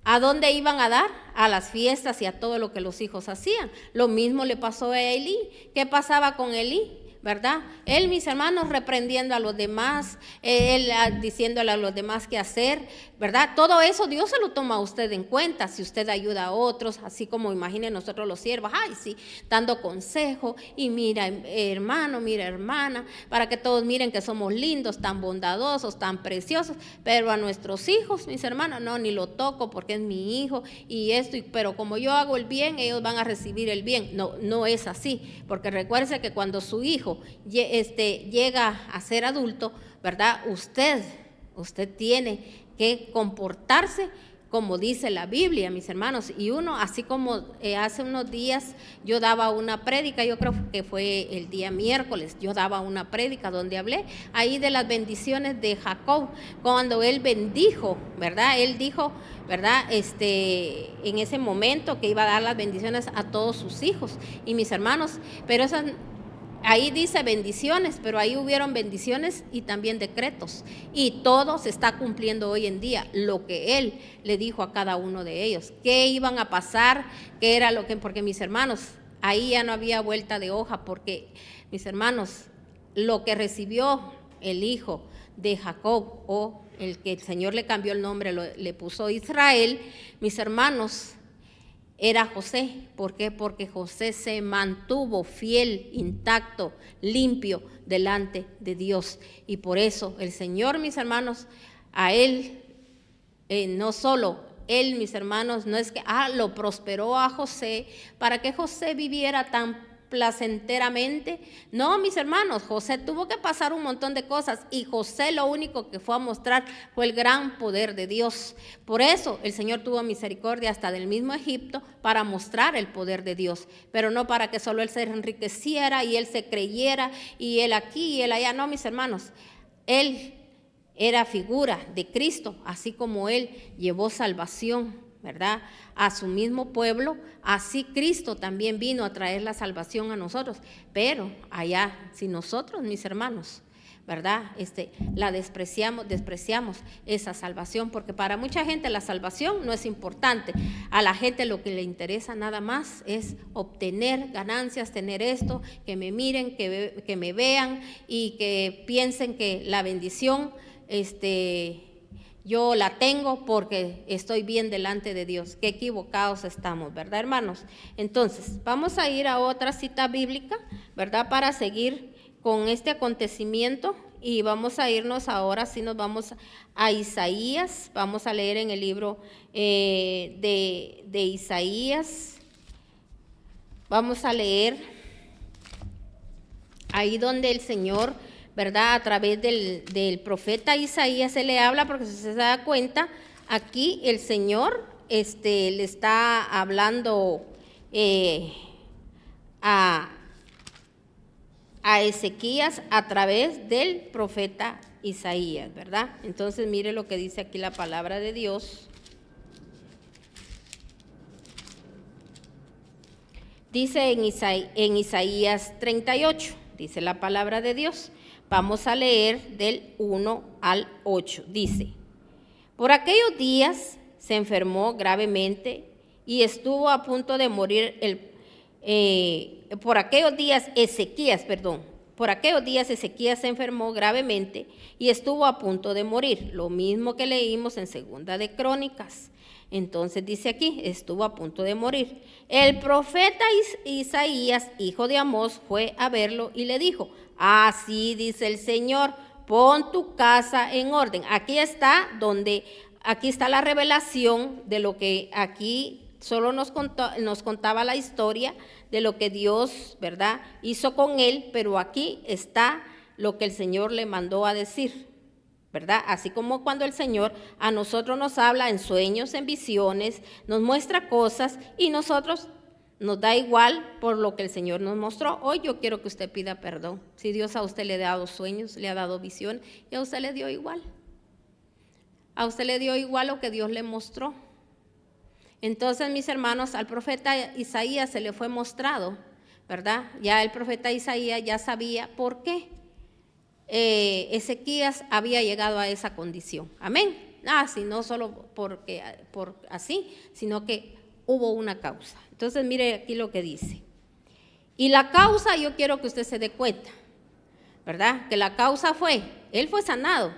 ¿a dónde iban a dar? A las fiestas y a todo lo que los hijos hacían. Lo mismo le pasó a Elí. ¿Qué pasaba con Elí? ¿Verdad? Él, mis hermanos, reprendiendo a los demás, él diciéndole a los demás qué hacer, ¿verdad? Todo eso Dios se lo toma a usted en cuenta, si usted ayuda a otros, así como imaginen nosotros los siervos, ay, sí, dando consejo, y mira, hermano, mira, hermana, para que todos miren que somos lindos, tan bondadosos, tan preciosos, pero a nuestros hijos, mis hermanos, no, ni lo toco porque es mi hijo, y esto, pero como yo hago el bien, ellos van a recibir el bien. No, no es así, porque recuerde que cuando su hijo llega a ser adulto, ¿verdad? Usted tiene que comportarse como dice la Biblia, mis hermanos. Y uno, así como hace unos días yo daba una prédica, yo creo que fue el día miércoles, yo daba una prédica donde hablé ahí de las bendiciones de Jacob, cuando él bendijo, ¿verdad? Él dijo, ¿verdad? En ese momento que iba a dar las bendiciones a todos sus hijos. Y mis hermanos, pero esas... Ahí dice bendiciones, pero ahí hubieron bendiciones y también decretos. Y todo se está cumpliendo hoy en día, lo que él le dijo a cada uno de ellos. ¿Qué iban a pasar? ¿Qué era lo que? Porque mis hermanos, ahí ya no había vuelta de hoja, porque mis hermanos, lo que recibió el hijo de Jacob, o el que el Señor le cambió el nombre, le puso Israel, mis hermanos, era José. ¿Por qué? Porque José se mantuvo fiel, intacto, limpio delante de Dios. Y por eso el Señor, mis hermanos, a él, no solo él, mis hermanos, no es que lo prosperó a José para que José viviera tan placenteramente. No, mis hermanos, José tuvo que pasar un montón de cosas, y José lo único que fue a mostrar fue el gran poder de Dios. Por eso el Señor tuvo misericordia hasta del mismo Egipto, para mostrar el poder de Dios, pero no para que solo él se enriqueciera y él se creyera y él aquí y él allá. No, mis hermanos, él era figura de Cristo, así como él llevó salvación, ¿verdad?, a su mismo pueblo, así Cristo también vino a traer la salvación a nosotros. Pero allá, si nosotros, mis hermanos, ¿verdad?, la despreciamos esa salvación, porque para mucha gente la salvación no es importante. A la gente lo que le interesa nada más es obtener ganancias, tener esto, que me miren, que me vean y que piensen que la bendición, yo la tengo porque estoy bien delante de Dios. Qué equivocados estamos, ¿verdad, hermanos? Entonces, vamos a ir a otra cita bíblica, ¿verdad?, para seguir con este acontecimiento, y vamos a irnos ahora, sí, nos vamos a Isaías. Vamos a leer en el libro de Isaías. Vamos a leer ahí donde el Señor, ¿verdad?, a través del profeta Isaías se le habla, porque si se da cuenta, aquí el Señor le está hablando a Ezequías a través del profeta Isaías, ¿verdad? Entonces mire lo que dice aquí la palabra de Dios. Dice en Isaías 38, dice la palabra de Dios. Vamos a leer del 1 al 8. Dice: por aquellos días se enfermó gravemente y estuvo a punto de morir por aquellos días Ezequías se enfermó gravemente y estuvo a punto de morir. Lo mismo que leímos en Segunda de Crónicas. Entonces dice aquí, estuvo a punto de morir. El profeta Isaías, hijo de Amós, fue a verlo y le dijo: así dice el Señor, pon tu casa en orden. Aquí está la revelación de lo que aquí solo nos contaba la historia de lo que Dios, ¿verdad?, hizo con él, pero aquí está lo que el Señor le mandó a decir, ¿verdad? Así como cuando el Señor a nosotros nos habla en sueños, en visiones, nos muestra cosas y nosotros nos da igual por lo que el Señor nos mostró. Hoy yo quiero que usted pida perdón. Si Dios a usted le ha dado sueños, le ha dado visión, y a usted le dio igual. A usted le dio igual lo que Dios le mostró. Entonces, mis hermanos, al profeta Isaías se le fue mostrado, ¿verdad? Ya el profeta Isaías ya sabía por qué Ezequías había llegado a esa condición. Amén. Si no solo por así, sino que hubo una causa. Entonces, mire aquí lo que dice. Y la causa, yo quiero que usted se dé cuenta, ¿verdad? Que la causa él fue sanado.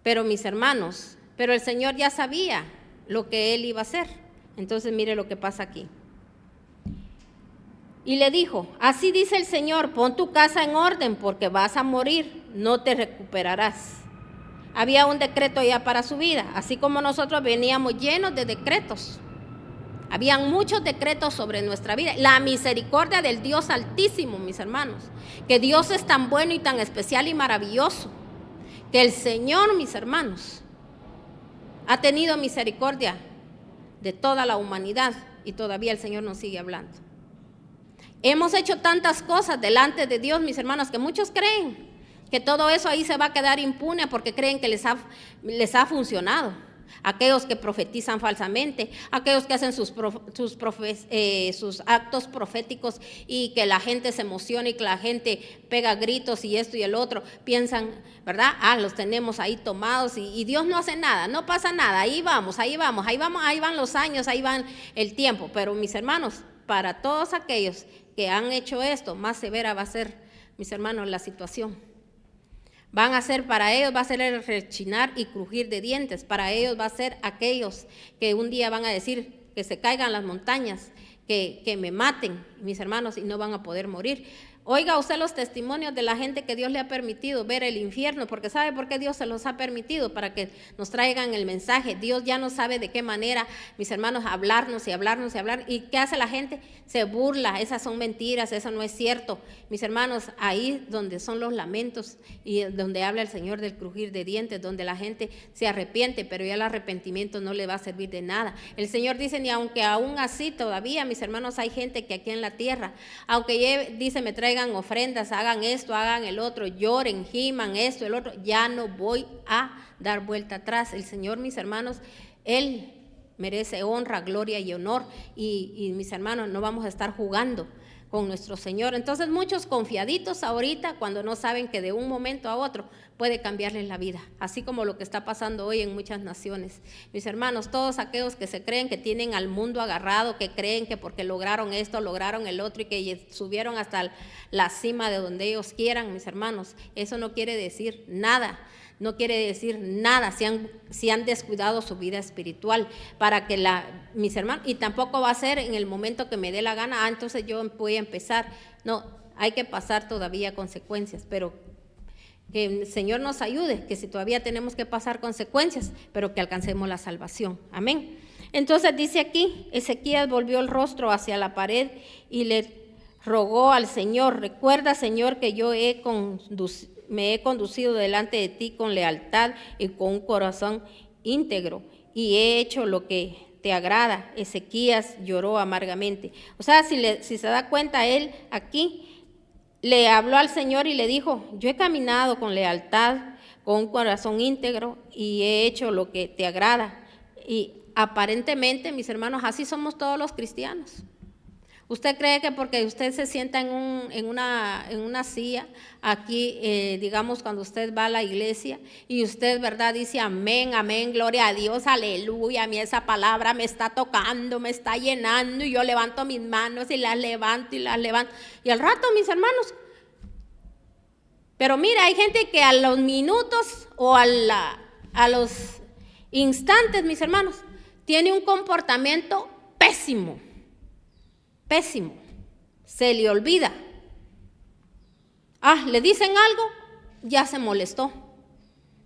Pero mis hermanos, el Señor ya sabía lo que él iba a hacer. Entonces mire lo que pasa aquí. Y le dijo: así dice el Señor, pon tu casa en orden porque vas a morir, no te recuperarás. Había un decreto ya para su vida, así como nosotros veníamos llenos de decretos. Habían muchos decretos sobre nuestra vida. La misericordia del Dios Altísimo, mis hermanos, que Dios es tan bueno y tan especial y maravilloso, que el Señor, mis hermanos, ha tenido misericordia de toda la humanidad y todavía el Señor nos sigue hablando. Hemos hecho tantas cosas delante de Dios, mis hermanos, que muchos creen que todo eso ahí se va a quedar impune porque creen que les ha funcionado. Aquellos que profetizan falsamente, aquellos que hacen sus actos proféticos y que la gente se emociona y que la gente pega gritos y esto y el otro, piensan, ¿verdad? Los tenemos ahí tomados y Dios no hace nada, no pasa nada, ahí van los años, ahí van el tiempo. Pero mis hermanos, para todos aquellos que han hecho esto, más severa va a ser, mis hermanos, la situación. Para ellos va a ser el rechinar y crujir de dientes. Para ellos va a ser aquellos que un día van a decir que se caigan las montañas, que me maten, mis hermanos, y no van a poder morir. Oiga usted los testimonios de la gente que Dios le ha permitido ver el infierno, porque ¿sabe por qué Dios se los ha permitido? Para que nos traigan el mensaje. Dios ya no sabe de qué manera, mis hermanos, hablarnos. ¿Y qué hace la gente? Se burla, esas son mentiras, eso no es cierto. Mis hermanos, ahí donde son los lamentos y donde habla el Señor del crujir de dientes, donde la gente se arrepiente, pero ya el arrepentimiento no le va a servir de nada. El Señor dice, ni aunque aún así todavía, mis hermanos, hay gente que aquí en la tierra, aunque dice, me traigan ofrendas, hagan esto, hagan el otro, lloren, giman esto, el otro, ya no voy a dar vuelta atrás. El Señor, mis hermanos, Él merece honra, gloria y honor y mis hermanos, no vamos a estar jugando con nuestro Señor. Entonces muchos confiaditos ahorita cuando no saben que de un momento a otro puede cambiarles la vida, así como lo que está pasando hoy en muchas naciones. Mis hermanos, todos aquellos que se creen que tienen al mundo agarrado, que creen que porque lograron esto, lograron el otro y que subieron hasta la cima de donde ellos quieran, mis hermanos, eso no quiere decir nada. No quiere decir nada si han descuidado su vida espiritual para que mis hermanos, y tampoco va a ser en el momento que me dé la gana, entonces yo voy a empezar. No, hay que pasar todavía consecuencias, pero que el Señor nos ayude, que si todavía tenemos que pasar consecuencias, pero que alcancemos la salvación. Amén. Entonces dice aquí, Ezequías volvió el rostro hacia la pared y le rogó al Señor: recuerda, Señor, que yo me he conducido delante de ti con lealtad y con un corazón íntegro, y he hecho lo que te agrada. Ezequías lloró amargamente. O sea, si se da cuenta, él aquí le habló al Señor y le dijo, yo he caminado con lealtad, con un corazón íntegro y he hecho lo que te agrada. Y aparentemente, mis hermanos, así somos todos los cristianos. ¿Usted cree que porque usted se sienta en una silla aquí, digamos, cuando usted va a la iglesia y usted, verdad, dice amén, amén, gloria a Dios, aleluya, a mí esa palabra me está tocando, me está llenando y yo levanto mis manos y las levanto y las levanto? Y al rato, mis hermanos, pero mira, hay gente que a los minutos o a los instantes, mis hermanos, tiene un comportamiento pésimo. Pésimo, se le olvida. Le dicen algo, ya se molestó.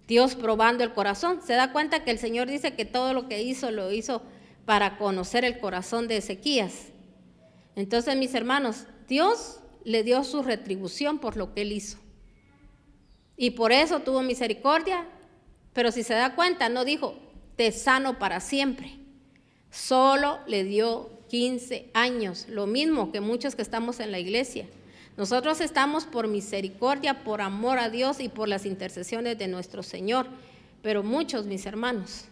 Dios probando el corazón. Se da cuenta que el Señor dice que todo lo que hizo, lo hizo para conocer el corazón de Ezequías. Entonces, mis hermanos, Dios le dio su retribución por lo que él hizo. Y por eso tuvo misericordia, pero si se da cuenta, no dijo, te sano para siempre. Solo le dio 15 años, lo mismo que muchos que estamos en la iglesia. Nosotros estamos por misericordia, por amor a Dios y por las intercesiones de nuestro Señor, pero muchos, mis hermanos,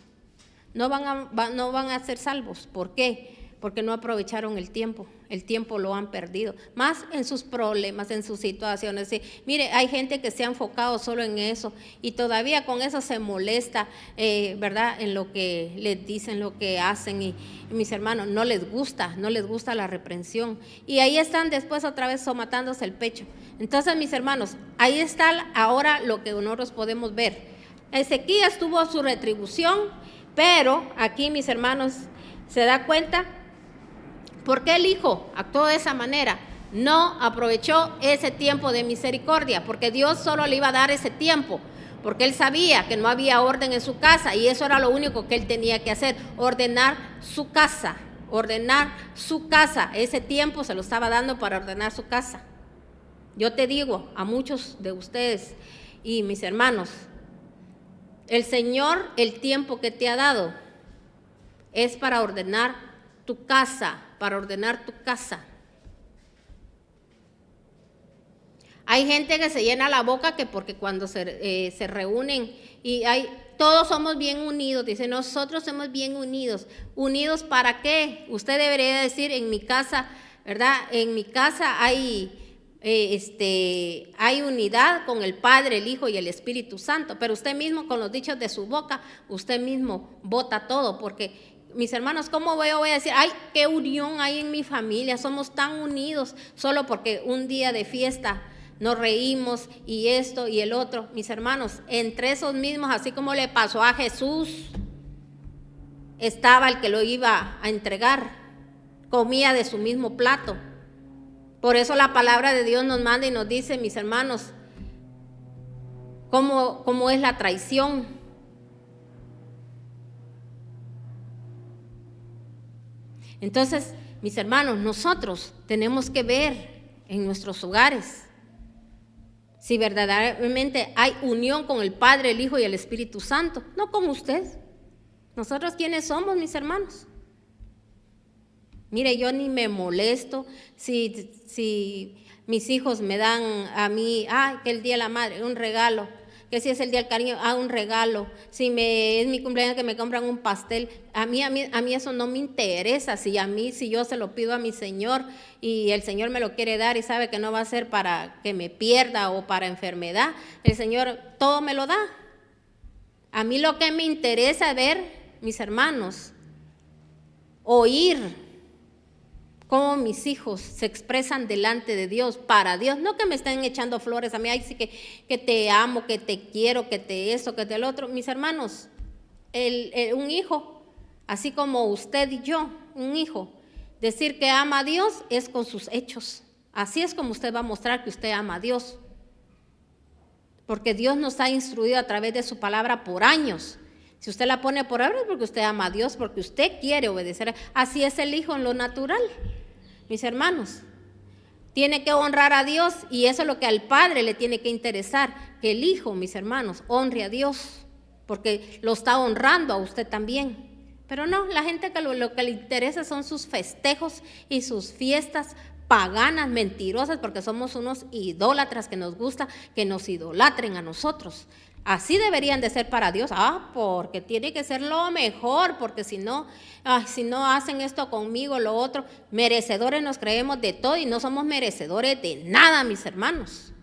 no van a ser salvos. ¿Por qué? Porque no aprovecharon el tiempo lo han perdido, más en sus problemas, en sus situaciones. Sí, mire, hay gente que se ha enfocado solo en eso y todavía con eso se molesta, ¿verdad? En lo que les dicen, lo que hacen y mis hermanos, no les gusta la reprensión y ahí están después otra vez somatándose el pecho. Entonces, mis hermanos, ahí está ahora lo que nosotros podemos ver. Ezequías tuvo su retribución, pero aquí, mis hermanos, se da cuenta. ¿Por qué el hijo actuó de esa manera? No aprovechó ese tiempo de misericordia, porque Dios solo le iba a dar ese tiempo, porque él sabía que no había orden en su casa y eso era lo único que él tenía que hacer, ordenar su casa. Ese tiempo se lo estaba dando para ordenar su casa. Yo te digo a muchos de ustedes y mis hermanos, el Señor, el tiempo que te ha dado es para ordenar tu casa, Hay gente que se llena la boca que porque cuando se reúnen y todos somos bien unidos, dice, nosotros somos bien unidos. ¿Unidos para qué? Usted debería decir, en mi casa, ¿verdad? En mi casa hay unidad con el Padre, el Hijo y el Espíritu Santo, pero usted mismo con los dichos de su boca, usted mismo bota todo, porque mis hermanos, ¿cómo voy a decir, ay, qué unión hay en mi familia, somos tan unidos, solo porque un día de fiesta nos reímos y esto y el otro? Mis hermanos, entre esos mismos, así como le pasó a Jesús, estaba el que lo iba a entregar, comía de su mismo plato. Por eso la palabra de Dios nos manda y nos dice, mis hermanos, cómo es la traición. Entonces, mis hermanos, nosotros tenemos que ver en nuestros hogares si verdaderamente hay unión con el Padre, el Hijo y el Espíritu Santo, no con usted. ¿Nosotros quiénes somos, mis hermanos? Mire, yo ni me molesto si mis hijos me dan a mí, que el Día de la Madre, un regalo, que si es el Día del Cariño, un regalo, si es mi cumpleaños que me compran un pastel, a mí eso no me interesa. Si yo se lo pido a mi Señor y el Señor me lo quiere dar y sabe que no va a ser para que me pierda o para enfermedad, el Señor todo me lo da. A mí lo que me interesa ver, mis hermanos, oír cómo mis hijos se expresan delante de Dios, para Dios, no que me estén echando flores a mí, sí que te amo, que te quiero, que te eso, que te el otro. Mis hermanos, un hijo, así como usted y yo, un hijo, decir que ama a Dios es con sus hechos. Así es como usted va a mostrar que usted ama a Dios, porque Dios nos ha instruido a través de su palabra por años. Si usted la pone por obra es porque usted ama a Dios, porque usted quiere obedecer. Así es el hijo en lo natural. Mis hermanos, tiene que honrar a Dios y eso es lo que al Padre le tiene que interesar, que el hijo, mis hermanos, honre a Dios, porque lo está honrando a usted también. Pero no, la gente que lo que le interesa son sus festejos y sus fiestas paganas, mentirosas, porque somos unos idólatras que nos gusta que nos idolatren a nosotros. Así deberían de ser para Dios. Porque tiene que ser lo mejor, porque si no hacen esto conmigo, lo otro. Merecedores nos creemos de todo y no somos merecedores de nada, mis hermanos.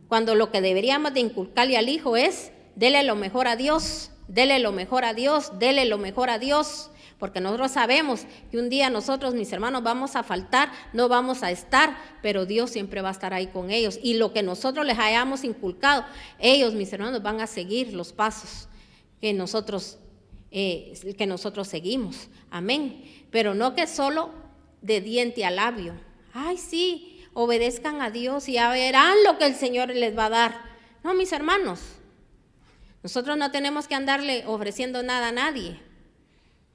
Cuando lo que deberíamos de inculcarle al hijo es, dele lo mejor a Dios, dele lo mejor a Dios, dele lo mejor a Dios. Porque nosotros sabemos que un día nosotros, mis hermanos, vamos a faltar, no vamos a estar, pero Dios siempre va a estar ahí con ellos. Y lo que nosotros les hayamos inculcado, ellos, mis hermanos, van a seguir los pasos que nosotros seguimos. Amén. Pero no que solo de diente a labio. Ay, sí, obedezcan a Dios y ya verán lo que el Señor les va a dar. No, mis hermanos, nosotros no tenemos que andarle ofreciendo nada a nadie,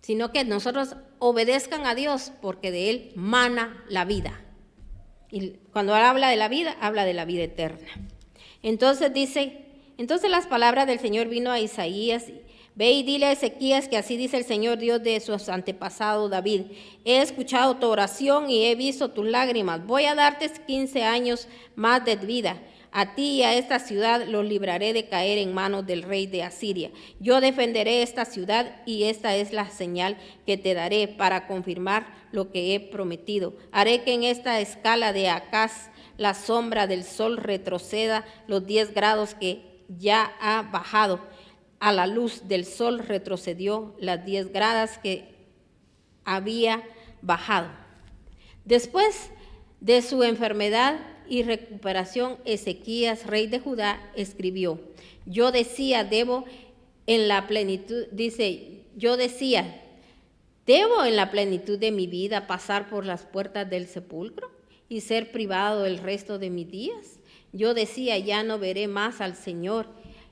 sino que nosotros obedezcan a Dios, porque de Él mana la vida. Y cuando habla de la vida eterna. Entonces dice, entonces las palabras del Señor vino a Isaías: ve y dile a Ezequías que así dice el Señor Dios de sus antepasados David: he escuchado tu oración y he visto tus lágrimas. Voy a darte 15 años más de vida. A ti y a esta ciudad los libraré de caer en manos del rey de Asiria. Yo defenderé esta ciudad y esta es la señal que te daré para confirmar lo que he prometido. Haré que en esta escala de Acaz la sombra del sol retroceda los 10 grados que ya ha bajado. A la luz del sol retrocedió las 10 grados que había bajado. Después de su enfermedad y recuperación, Ezequías, rey de Judá, escribió: yo decía, ¿debo en la plenitud de mi vida pasar por las puertas del sepulcro y ser privado el resto de mis días? Yo decía, ya no veré más al Señor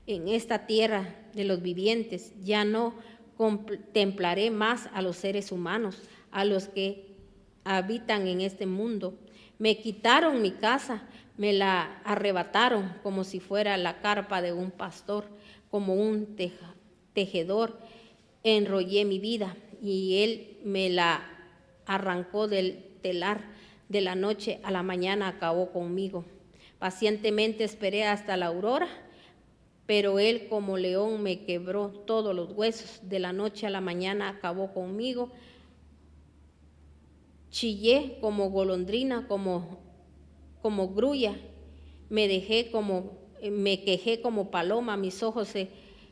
en esta tierra de los vivientes, ya no contemplaré más a los seres humanos, a los que habitan en este mundo. Me quitaron mi casa, me la arrebataron como si fuera la carpa de un pastor, como un tejedor. Enrollé mi vida y él me la arrancó del telar. De la noche a la mañana acabó conmigo. Pacientemente esperé hasta la aurora, pero él como león me quebró todos los huesos. De la noche a la mañana acabó conmigo. Chillé como golondrina, como grulla, me quejé como paloma, mis ojos se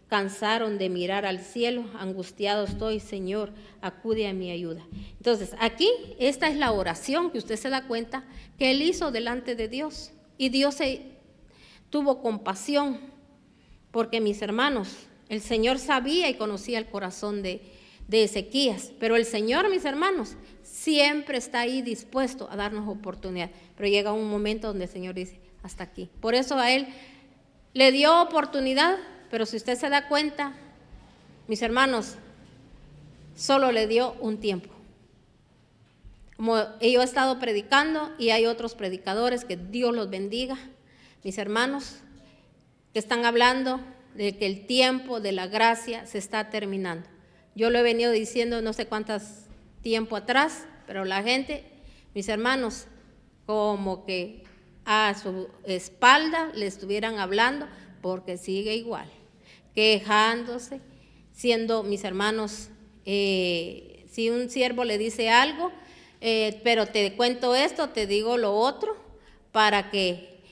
cansaron de mirar al cielo, angustiado estoy, Señor, acude a mi ayuda. Entonces, aquí esta es la oración que usted se da cuenta que él hizo delante de Dios, y Dios tuvo compasión, porque mis hermanos, el Señor sabía y conocía el corazón de Ezequías, pero el Señor, mis hermanos, siempre está ahí dispuesto a darnos oportunidad, pero llega un momento donde el Señor dice, hasta aquí. Por eso a él le dio oportunidad, pero si usted se da cuenta, mis hermanos, solo le dio un tiempo. Como yo he estado predicando y hay otros predicadores, que Dios los bendiga, mis hermanos, que están hablando de que el tiempo de la gracia se está terminando. Yo lo he venido diciendo no sé cuántas tiempo atrás, pero la gente, mis hermanos, como que a su espalda le estuvieran hablando, porque sigue igual, quejándose, siendo, mis hermanos, si un siervo le dice algo, pero te cuento esto, te digo lo otro, para que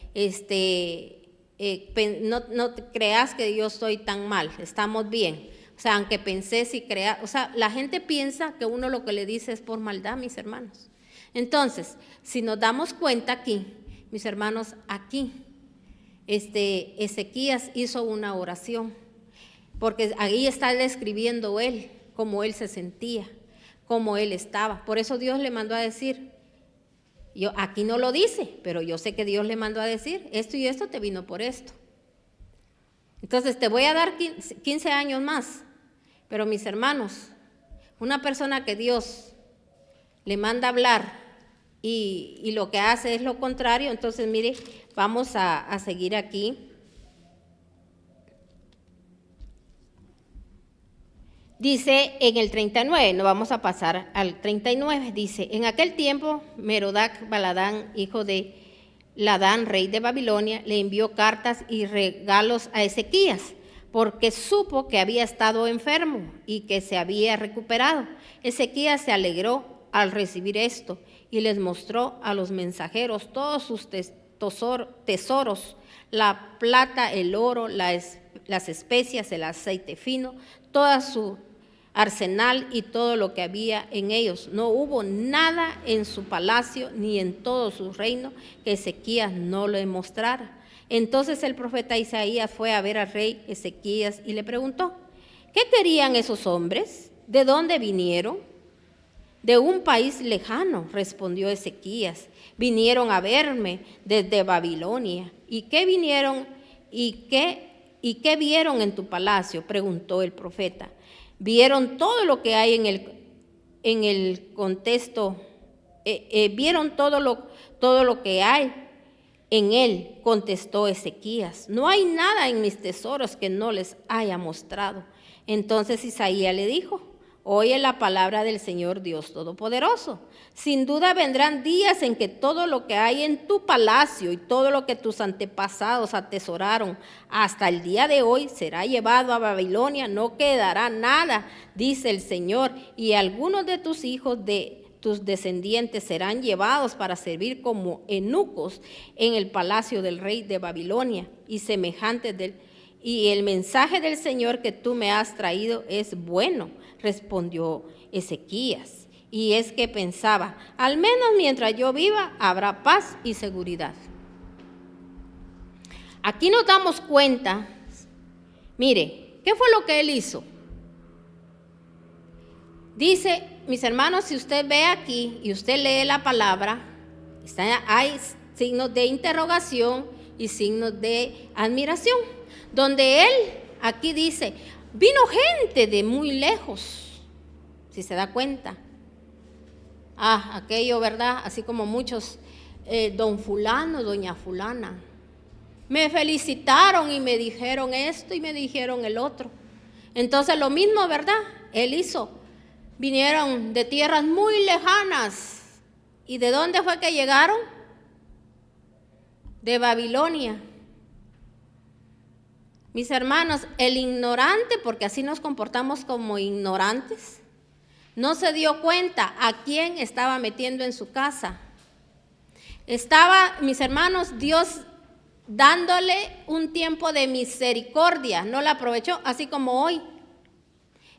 no te creas que yo estoy tan mal, estamos bien. O sea, aunque pensé si crea, o sea, la gente piensa que uno lo que le dice es por maldad, mis hermanos. Entonces, si nos damos cuenta aquí, mis hermanos, aquí, Ezequías hizo una oración, porque ahí está describiendo él, cómo él se sentía, cómo él estaba. Por eso Dios le mandó a decir, yo aquí no lo dice, pero yo sé que Dios le mandó a decir, esto y esto te vino por esto. Entonces te voy a dar 15 años más. Pero mis hermanos, una persona que Dios le manda a hablar y lo que hace es lo contrario, entonces mire, vamos a seguir aquí. Dice en el 39, nos vamos a pasar al 39, dice, en aquel tiempo Merodac Baladán, hijo de Ladán, rey de Babilonia, le envió cartas y regalos a Ezequías, porque supo que había estado enfermo y que se había recuperado. Ezequías se alegró al recibir esto y les mostró a los mensajeros todos sus tesoros, la plata, el oro, las especias, el aceite fino, toda su arsenal y todo lo que había en ellos. No hubo nada en su palacio ni en todo su reino que Ezequías no le mostrara. Entonces el profeta Isaías fue a ver al rey Ezequías y le preguntó, ¿qué querían esos hombres? ¿De dónde vinieron? De un país lejano, respondió Ezequías. Vinieron a verme desde Babilonia. ¿Y qué vinieron y qué vieron en tu palacio? Preguntó el profeta. Vieron todo lo que hay en el contexto, vieron todo lo que hay en él, contestó Ezequías. No hay nada en mis tesoros que no les haya mostrado. Entonces Isaías le dijo, oye la palabra del Señor Dios Todopoderoso. Sin duda vendrán días en que todo lo que hay en tu palacio y todo lo que tus antepasados atesoraron hasta el día de hoy será llevado a Babilonia, no quedará nada, dice el Señor, y algunos de tus hijos de tus descendientes serán llevados para servir como eunucos en el palacio del rey de Babilonia y semejantes y el mensaje del Señor que tú me has traído es bueno, respondió Ezequías. Y es que pensaba, al menos mientras yo viva, habrá paz y seguridad. Aquí nos damos cuenta, mire, ¿qué fue lo que él hizo? Dice, mis hermanos, si usted ve aquí y usted lee la palabra, hay signos de interrogación y signos de admiración. Donde él, aquí dice, vino gente de muy lejos, si se da cuenta. Aquello, ¿verdad? Así como muchos, don fulano, doña fulana. Me felicitaron y me dijeron esto y me dijeron el otro. Entonces lo mismo, ¿verdad? Él hizo. Vinieron de tierras muy lejanas. ¿Y de dónde fue que llegaron? De Babilonia. Mis hermanos, el ignorante, porque así nos comportamos como ignorantes, no se dio cuenta a quién estaba metiendo en su casa. Estaba, mis hermanos, Dios dándole un tiempo de misericordia, no la aprovechó, así como hoy.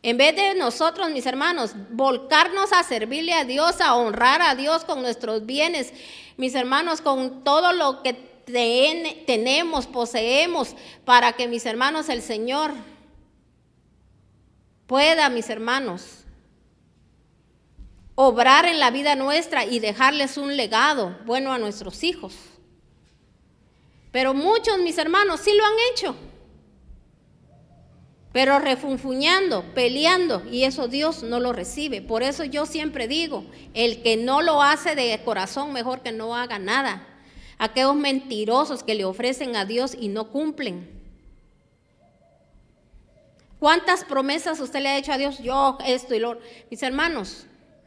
En vez de nosotros, mis hermanos, volcarnos a servirle a Dios, a honrar a Dios con nuestros bienes, mis hermanos, con todo lo que tenemos, poseemos, para que, mis hermanos, el Señor pueda, mis hermanos, obrar en la vida nuestra y dejarles un legado bueno a nuestros hijos. Pero muchos, mis hermanos, sí lo han hecho, pero refunfuñando, peleando, y eso Dios no lo recibe. Por eso yo siempre digo, el que no lo hace de corazón, mejor que no haga nada. Aquellos mentirosos que le ofrecen a Dios y no cumplen. ¿Cuántas promesas usted le ha hecho a Dios? Yo esto y lo otro. Mis hermanos,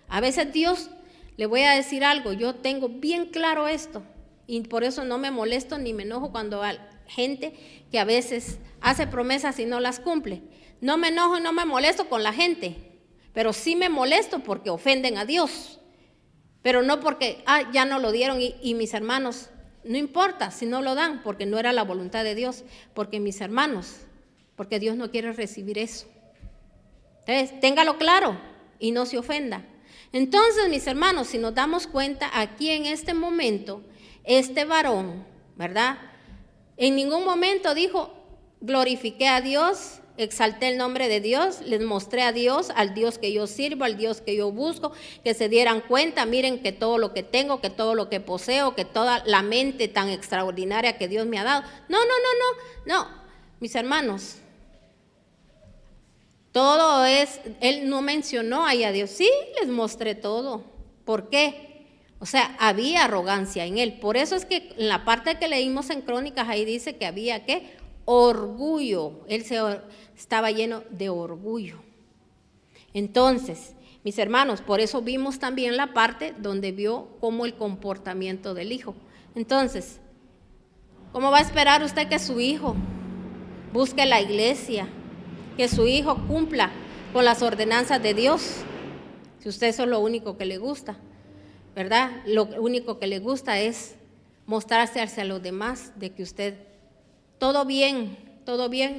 a veces Dios, le voy a decir algo, yo tengo bien claro esto, y por eso no me molesto ni me enojo cuando hay gente que a veces hace promesas y no las cumple. No me enojo y no me molesto con la gente, pero sí me molesto porque ofenden a Dios, pero no porque ya no lo dieron y mis hermanos, no importa si no lo dan, porque no era la voluntad de Dios, porque mis hermanos, porque Dios no quiere recibir eso. Entonces, téngalo claro y no se ofenda. Entonces, mis hermanos, si nos damos cuenta, aquí en este momento, este varón, ¿verdad? En ningún momento dijo, glorifiqué a Dios, exalté el nombre de Dios, les mostré a Dios, al Dios que yo sirvo, al Dios que yo busco, que se dieran cuenta, miren que todo lo que tengo, que todo lo que poseo, que toda la mente tan extraordinaria que Dios me ha dado. No, mis hermanos, todo es, él no mencionó ahí a Dios, sí, les mostré todo. ¿Por qué? O sea, había arrogancia en él. Por eso es que en la parte que leímos en Crónicas, ahí dice que había, ¿qué? Orgullo. Él estaba lleno de orgullo. Entonces, mis hermanos, por eso vimos también la parte donde vio cómo el comportamiento del hijo. Entonces, ¿cómo va a esperar usted que su hijo busque la iglesia, que su hijo cumpla con las ordenanzas de Dios? Si usted eso es lo único que le gusta, ¿verdad? Lo único que le gusta es mostrarse hacia los demás de que usted todo bien,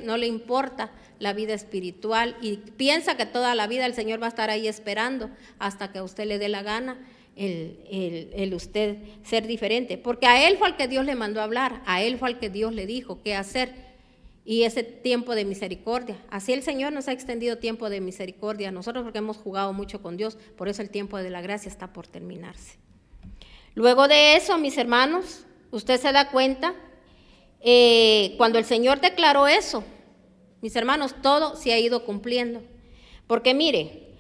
no le importa la vida espiritual y piensa que toda la vida el Señor va a estar ahí esperando hasta que a usted le dé la gana el usted ser diferente, porque a él fue al que Dios le mandó a hablar, a él fue al que Dios le dijo qué hacer, y ese tiempo de misericordia, así el Señor nos ha extendido tiempo de misericordia a nosotros porque hemos jugado mucho con Dios, por eso el tiempo de la gracia está por terminarse. Luego de eso, mis hermanos, usted se da cuenta, cuando el Señor declaró eso, mis hermanos, todo se ha ido cumpliendo, porque mire,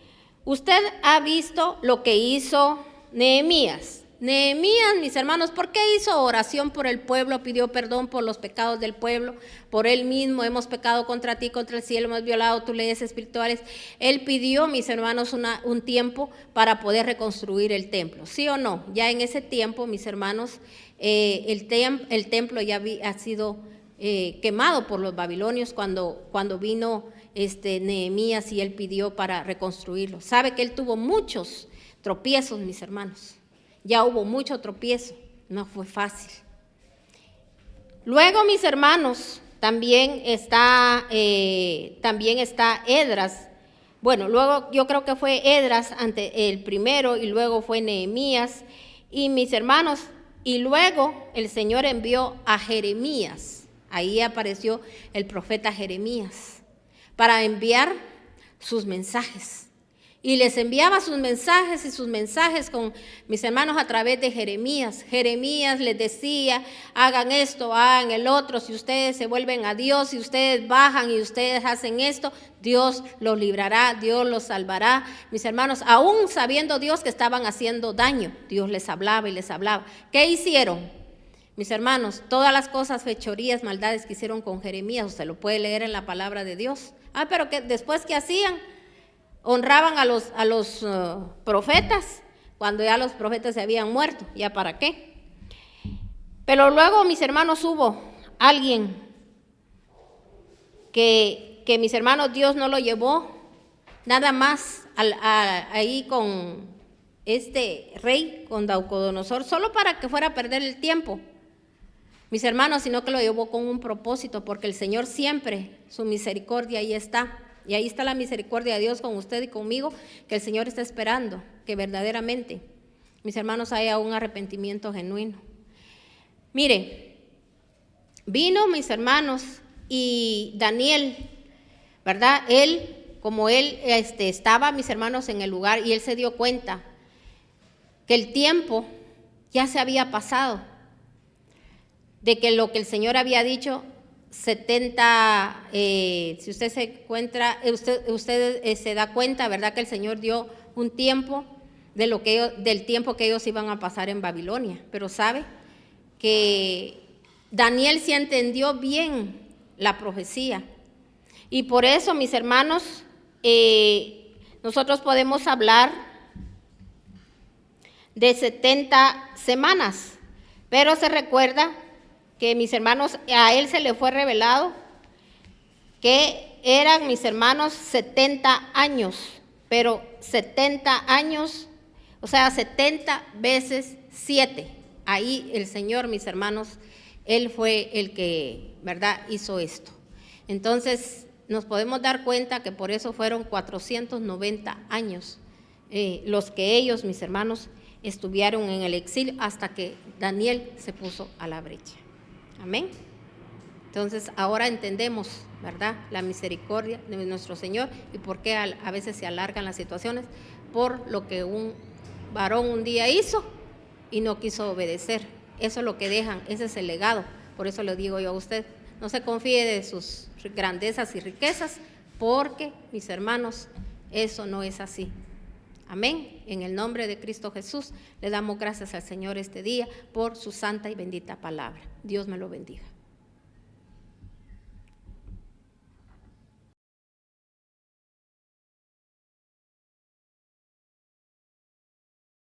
usted ha visto lo que hizo Nehemías. Nehemías, mis hermanos, ¿por qué hizo oración por el pueblo? Pidió perdón por los pecados del pueblo, por él mismo. Hemos pecado contra ti, contra el cielo, hemos violado tus leyes espirituales. Él pidió, mis hermanos, un tiempo para poder reconstruir el templo. ¿Sí o no? Ya en ese tiempo, mis hermanos, el templo ya ha sido quemado por los babilonios cuando vino Nehemías y él pidió para reconstruirlo. Sabe que él tuvo muchos tropiezos, mis hermanos. Ya hubo mucho tropiezo, no fue fácil. Luego, mis hermanos, también está Esdras. Bueno, luego yo creo que fue Esdras ante el primero y luego fue Nehemías. Y mis hermanos, y luego el Señor envió a Jeremías. Ahí apareció el profeta Jeremías para enviar sus mensajes. Y les enviaba sus mensajes con mis hermanos a través de Jeremías. Jeremías les decía, hagan esto, hagan el otro, si ustedes se vuelven a Dios, si ustedes bajan y ustedes hacen esto, Dios los librará, Dios los salvará. Mis hermanos, aún sabiendo Dios que estaban haciendo daño, Dios les hablaba y les hablaba. ¿Qué hicieron? Mis hermanos, todas las cosas, fechorías, maldades que hicieron con Jeremías, usted lo puede leer en la palabra de Dios. Pero que después, ¿qué hacían? Honraban a los profetas cuando ya los profetas se habían muerto, ¿ya para qué? Pero luego, mis hermanos, hubo alguien que mis hermanos, Dios no lo llevó nada más ahí con este rey, con Nabucodonosor, solo para que fuera a perder el tiempo, mis hermanos, sino que lo llevó con un propósito, porque el Señor siempre, su misericordia ahí está. Y ahí está la misericordia de Dios con usted y conmigo, que el Señor está esperando, que verdaderamente, mis hermanos, haya un arrepentimiento genuino. Mire, vino, mis hermanos, y Daniel, ¿verdad? Como él estaba, mis hermanos, en el lugar, y él se dio cuenta que el tiempo ya se había pasado, de que lo que el Señor había dicho, 70, si usted se encuentra, usted se da cuenta, ¿verdad? Que el Señor dio un tiempo del tiempo que ellos iban a pasar en Babilonia. Pero sabe que Daniel sí entendió bien la profecía. Y por eso, mis hermanos, nosotros podemos hablar de 70 semanas. Pero se recuerda que, mis hermanos, a él se le fue revelado que eran, mis hermanos, 70 años, pero 70 años, o sea, 70 veces 7. Ahí el Señor, mis hermanos, él fue el que, ¿verdad?, hizo esto. Entonces, nos podemos dar cuenta que por eso fueron 490 años los que ellos, mis hermanos, estuvieron en el exilio hasta que Daniel se puso a la brecha. Amén. Entonces ahora entendemos, ¿verdad?, la misericordia de nuestro Señor y por qué a veces se alargan las situaciones, por lo que un varón un día hizo y no quiso obedecer. Eso es lo que dejan, ese es el legado. Por eso le digo yo a usted, no se confíe de sus grandezas y riquezas, porque, mis hermanos, eso no es así. Amén. En el nombre de Cristo Jesús, le damos gracias al Señor este día por su santa y bendita palabra. Dios me lo bendiga.